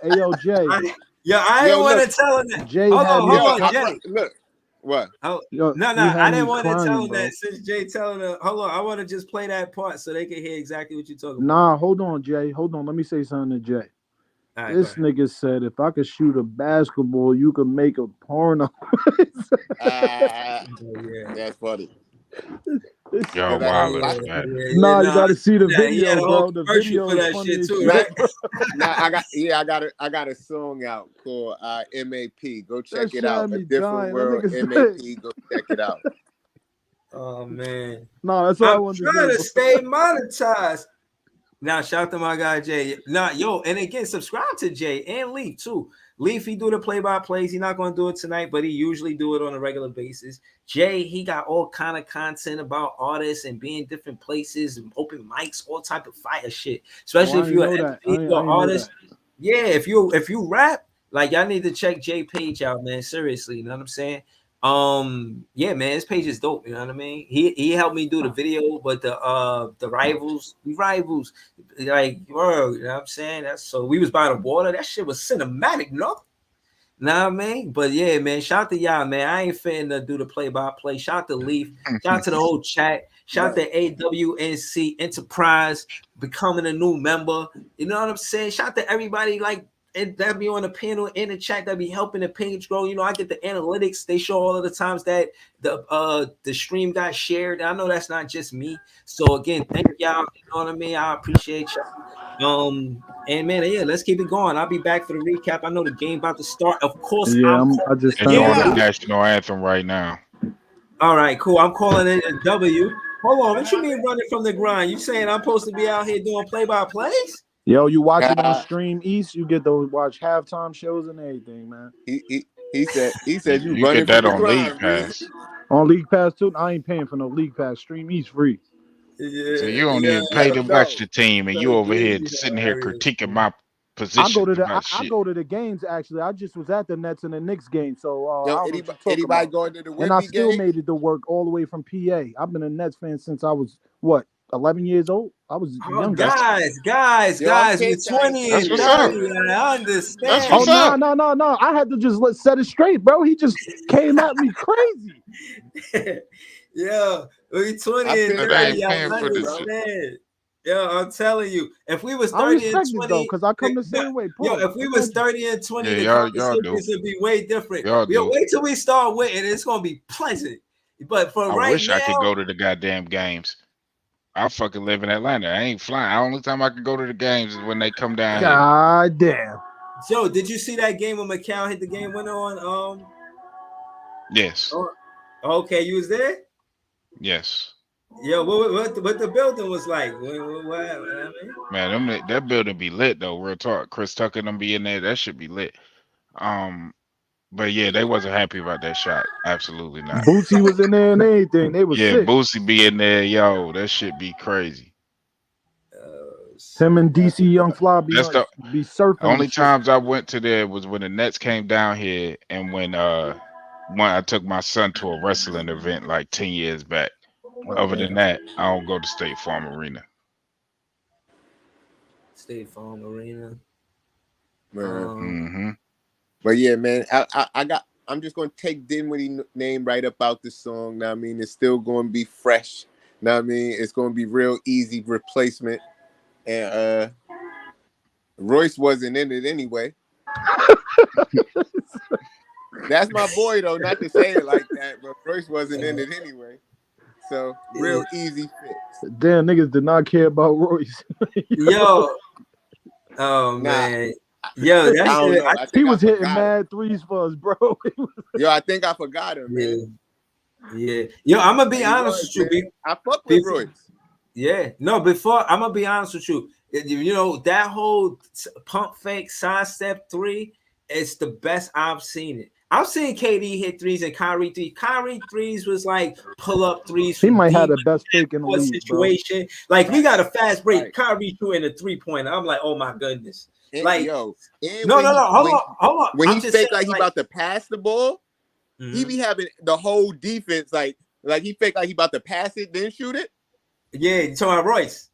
Hey, yo, Jay. I yo, didn't want look, to tell him that. Jay Hold had on, me. yo, Jay. look, what? Oh, Yo, no, he I had didn't me want to tell crying, him that bro. since Jay telling him. Hold on, I want to just play that part so they can hear exactly what you're talking about. Nah, hold on, Jay. Hold on. Let me say something to Jay. All right, go This ahead. nigga said if I could shoot a basketball, you could make a porno. Ah, Oh, yeah. that's funny. Y'all Cause I, Oh wildin' I for that. Nah, you no, I gotta see see the that. He had video, a whole bro. The commercial video for is that funny shit as too, shit, now, right? bro. now I got a song out called MAP. Go That check it shit out. had A me different dying. That world nigga said, MAP. Go check it out. Oh man, nah, that's all I I'm wanted to trying say, to bro. stay monetized. Now shout out to my guy Jay. Nah, yo, and again, subscribe to Jay and Leaf too. Leaf, he do the play-by-plays. He's not gonna do it tonight, but he usually do it on a regular basis. Jay, he got all kind of content about artists and being different places and open mics, all type of fire shit. Oh, Especially I if ain't you're an know that. MC I or ain't know that. artist. Yeah, if you rap, like y'all need to check Jay page out, man. Seriously, you know what I'm saying? Yeah, man, his page is dope. You know what I mean? He helped me do the video, but the rivals, like, bro, you know what I'm saying? That's so we was by the water. That shit was cinematic, no? Nah, man. But yeah, man. Shout out to y'all, man. I ain't finna do the play-by-play. Shout out to Leaf. Shout out to the whole chat. Shout out to AWNC Enterprise becoming a new member. You know what I'm saying? Shout out to everybody like that be on the panel in the chat that be helping the page grow. You know, I get the analytics. They show all of the times that the stream got shared. I know that's not just me. So again, thank y'all. You know what I mean? I appreciate y'all. And man, yeah, let's keep it going. I'll be back for the recap. I know the game about to start. Of course, Yeah, I'm I calling just it They're turned a it doing the on. Yeah. W. national anthem right now. All right, cool. I'm calling it a W. Hold on, what you mean running from the grind? You saying I'm supposed to be out here doing play-by-plays? Yo, you watch it on Uh, Stream East, you get to watch halftime shows and everything, man. he said you You running get from that the on League grind, Breezy. Pass. On League Pass too, I ain't paying for no League Pass. Stream East free. So Yeah, you don't yeah, even pay Let to him watch know. the team, and you so over here Breezy sitting here hilarious. critiquing my I go positions to the about I shit. go to the games actually. I just was at the Nets and the Knicks game, so Yo, I don't know what you're talking anybody about. going to the And I Wemby still game? made it to work all the way from PA. I've been a Nets fan since I was what 11 years old. I was the Oh, youngest. That's Yo, I'm guys, we're pissed I ain't 20 seen that's and you what's in 30. up. person. I That's understand. Oh what's no up. no no no! I had to just set it straight, bro. He just came at me crazy. Yeah, we 20 I'm and pissed That I 30. I ain't ain't I paying seen for you, the bro. shit. understand. Yeah, I'm telling you, if we was I 30 and respect it though, 20, cause I come the same way. yo, Pause. if we was 30 and 20, Yeah, the y'all do. conversations would be way different. Y'all We'll do. wait till we start winning. It's gonna be pleasant. But for I right wish I now, could go to the goddamn games. I fucking live in Atlanta. I ain't flying. The only time I can go to the games is when they come down here. God damn. Joe, did you see that game when McCown hit the game winner on Yes. oh, okay, you was there? Yes. Yo, what the building was like? What I mean? Man, that building be lit though. Real talk. Chris Tucker them be in there. That should be lit. Um, But yeah, they wasn't happy about that shot. Absolutely not. Boosie was in there and everything. They was Yeah, sick. Boosie be in there, yo. That shit be crazy. Him and That's DC Young Fly be That's the be surfing and only shit. times I went to there was when the Nets came down here, and when I took my son to a wrestling event like 10 years back. Other Okay. than that, I don't go to State Farm Arena. State Farm Arena. man. Hmm. But yeah, man, I'm just gonna take Dinwiddie name right up out the song. Know what I mean, it's still gonna be fresh. Know what I mean, it's gonna be real easy replacement. And Royce wasn't in it anyway. That's my boy though. Not to say it like that, but Royce wasn't in it anyway. So real easy fix. Damn, niggas did not care about Royce. Yo, oh Nah, man, yo, I that don't shit. know. I He think I was hitting forgot him. mad threes for us, bro. Yo, I think I forgot him, Yeah, man. yeah. Yo, I'm gonna be He honest was, with you. man. I fuck with Before, Royce. yeah, no, before I'm gonna be honest with you. You know that whole pump fake sidestep three is the best I've seen it. I've seen KD hit threes and Kyrie threes. Kyrie threes was like pull up threes He from might have deep the best fake in the court league, bro. situation. Like we got a fast break. Right. Kyrie threw in a 3-pointer. I'm like, oh my goodness. And, Like yo, and no, no, no. Hold on, hold on. when I'm he just saying, fake like he like, about to pass the ball, he be having the whole defense like he fake like he about to pass it, then shoot it. yeah, you talking about Royce?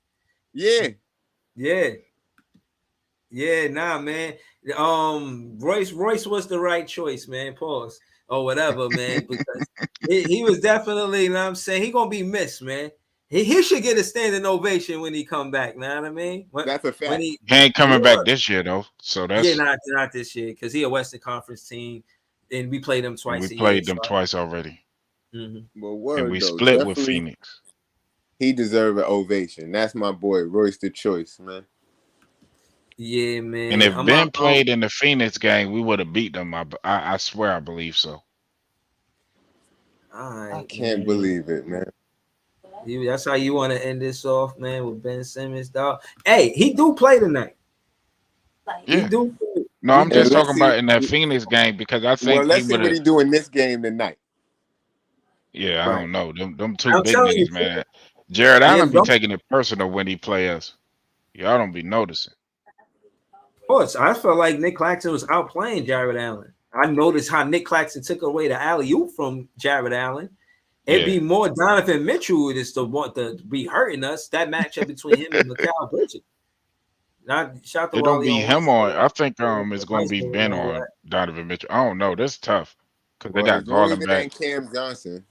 Yeah, Yeah. Yeah, nah, man. Royce was the right choice, man. Pause or whatever, man. Because he was definitely, you know what I'm saying, he gonna be missed, man. He should get a standing ovation when he come back. You know what I mean? that's a When fact. he He ain't coming back yeah, this year though, so yeah, that's not this year because he a Western Conference team, and we play them and we twice a year. played them So twice already, But and word we though, split with definitely Phoenix. he deserve an ovation. That's my boy, Royce the Choice, man. yeah, And man. if Ben played in the Phoenix game, we would have beat them. I swear, I believe so. All I right, can't man. believe it, man. That's how you want to end this off, man, with Ben Simmons, dog. Hey, he do play tonight. He Yeah. do. No, He I'm do. And just let's talking see. about in that Phoenix game because I Well, think he let's see would what have. he do in this game tonight. Yeah, I Right. don't know. Them two I'm big telling you, niggas, man. Jared yeah, Allen be don't. taking it personal when he play us. Y'all don't be noticing. Of course, I felt like Nick Claxton was outplaying Jared Allen. I noticed how Nick Claxton took away the alley oop from Jared Allen. It'd Yeah. be more Donovan Mitchell is the one to be hurting us. That matchup between him and Mikal Bridges. Not shout to It don't Wally be on him on. Wednesday. I think it's gonna be Ben on Donovan Mitchell. I don't know. That's tough because they Well, got as long as Garland it back. ain't Cam Johnson,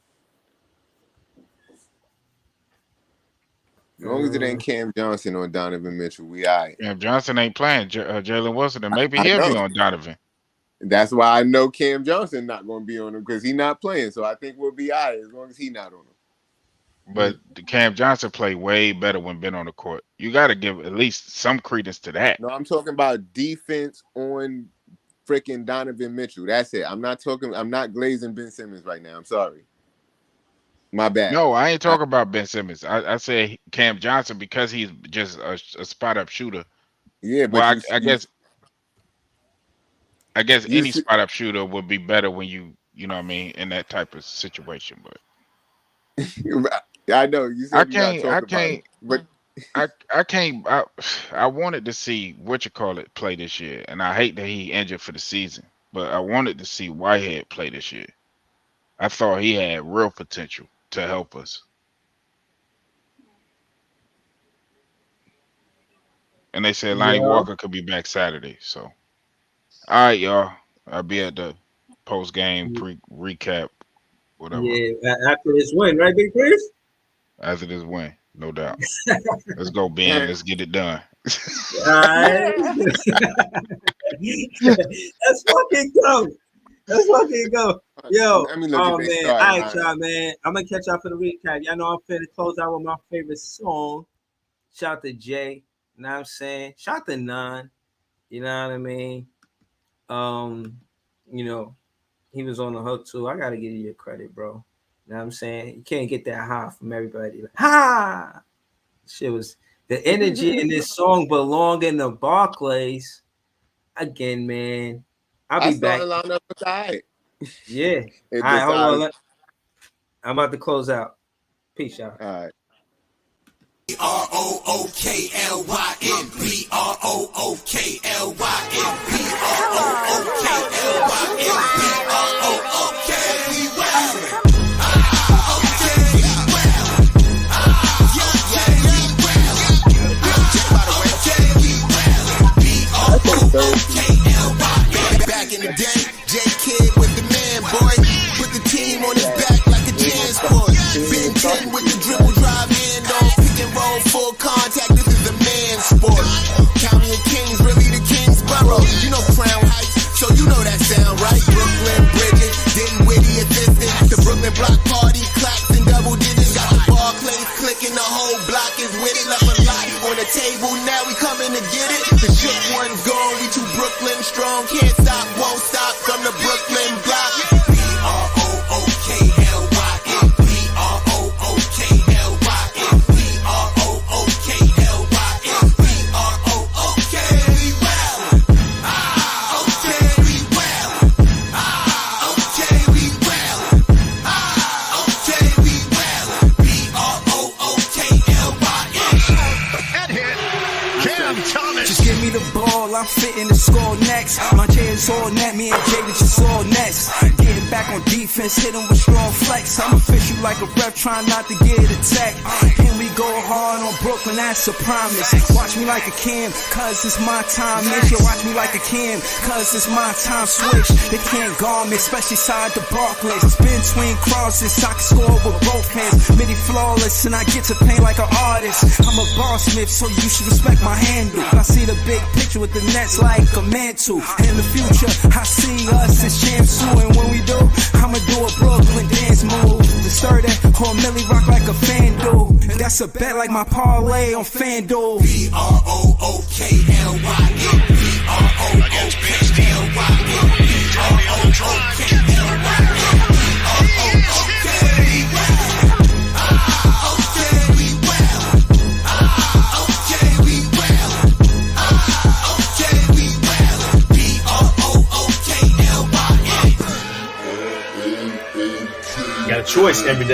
as long as it ain't Cam Johnson or Donovan Mitchell, we all right. And if Johnson ain't playing, Jalen Wilson, then maybe I he'll be know. on Donovan. That's why I know Cam Johnson not going to be on him because he's not playing. So I think we'll be all right as long as he not on him. But the Cam Johnson played way better when Ben on the court. You got to give at least some credence to that. No, I'm talking about defense on freaking Donovan Mitchell. That's it. I'm not glazing Ben Simmons right now. I'm sorry. My bad. No, I ain't talking about Ben Simmons. I say Cam Johnson because he's just a spot up shooter. Yeah, but Well, I guess you any spot up shooter would be better when you know what I mean in that type of situation. But I know you I said you're not can't, I talking about it, can't, but I can't. I wanted to see what you call it play this year, and I hate that he injured for the season. But I wanted to see Whitehead play this year. I thought he had real potential to help us. And they said Lonnie Yeah, Walker could be back Saturday. So, all right, y'all. I'll be at the post game recap, whatever, yeah. After this win, right, Big Chris? after this win, no doubt. Let's go, Ben. Let's get it done. All right. Let's fucking go. Let's fucking go. Yo, let me look at oh their man. All starting right, lineup. y'all, man. I'm gonna catch y'all for the recap. Y'all know I'm finna close out with my favorite song. Shout to Jay. You know what I'm saying? Shout to None. You know what I mean? Um, you know, he was on the hook too. I gotta give you your credit, bro. You know what I'm saying? You can't get that high from everybody. Like, ha! Shit was the energy in this song belong in the Barclays. Again, man. I'll I be back. starting lineup was alright. Yeah. It All right, just hold I on. was, I'm about to close out. Peace, y'all. all right. ROOKLYN BROOKLYN Back in the day, J Kid with the man, boy. Put the team on his back like a jam sport. Ben 10 with the dribble drive in, on pick and roll, full contact. This is a man sport. County of Kings, really the Kingsborough. You know Crown Heights, so you know that sound, right? Brooklyn Bridges, Dinwiddie assistant. The Brooklyn Block Party, claps and double digits. Got the Barclays clicking, the whole block is with it. Left a lot on the table, now we coming to get it. The shook one's gone, we too Brooklyn strong. Can't stop, won't stop from the Brooklyn block. I'm fitting the score next. My J is all net, me and Jay was just all next. Getting back on defense, hit him with strong flex. I'm official like a ref, trying not to get attacked. And we go hard on Brooklyn, that's a promise. Watch me like a Cam, cause it's my time. Make you watch me like a Cam, cause it's my time. Switch, they can't guard me, especially side the Barclays. Spin between crosses, I can score with both hands. Midi flawless, and I get to paint like an artist. I'm a boss smith, so you should respect my handle. I see the big picture with the nets like a mantle. In the future, I see us as champs too. And when we do, I'ma do a Brooklyn dance move. To stir that or Millie rock like a fan do. That's a bet like my parlay on FanDuel. BROOKLYN against Got a choice every day.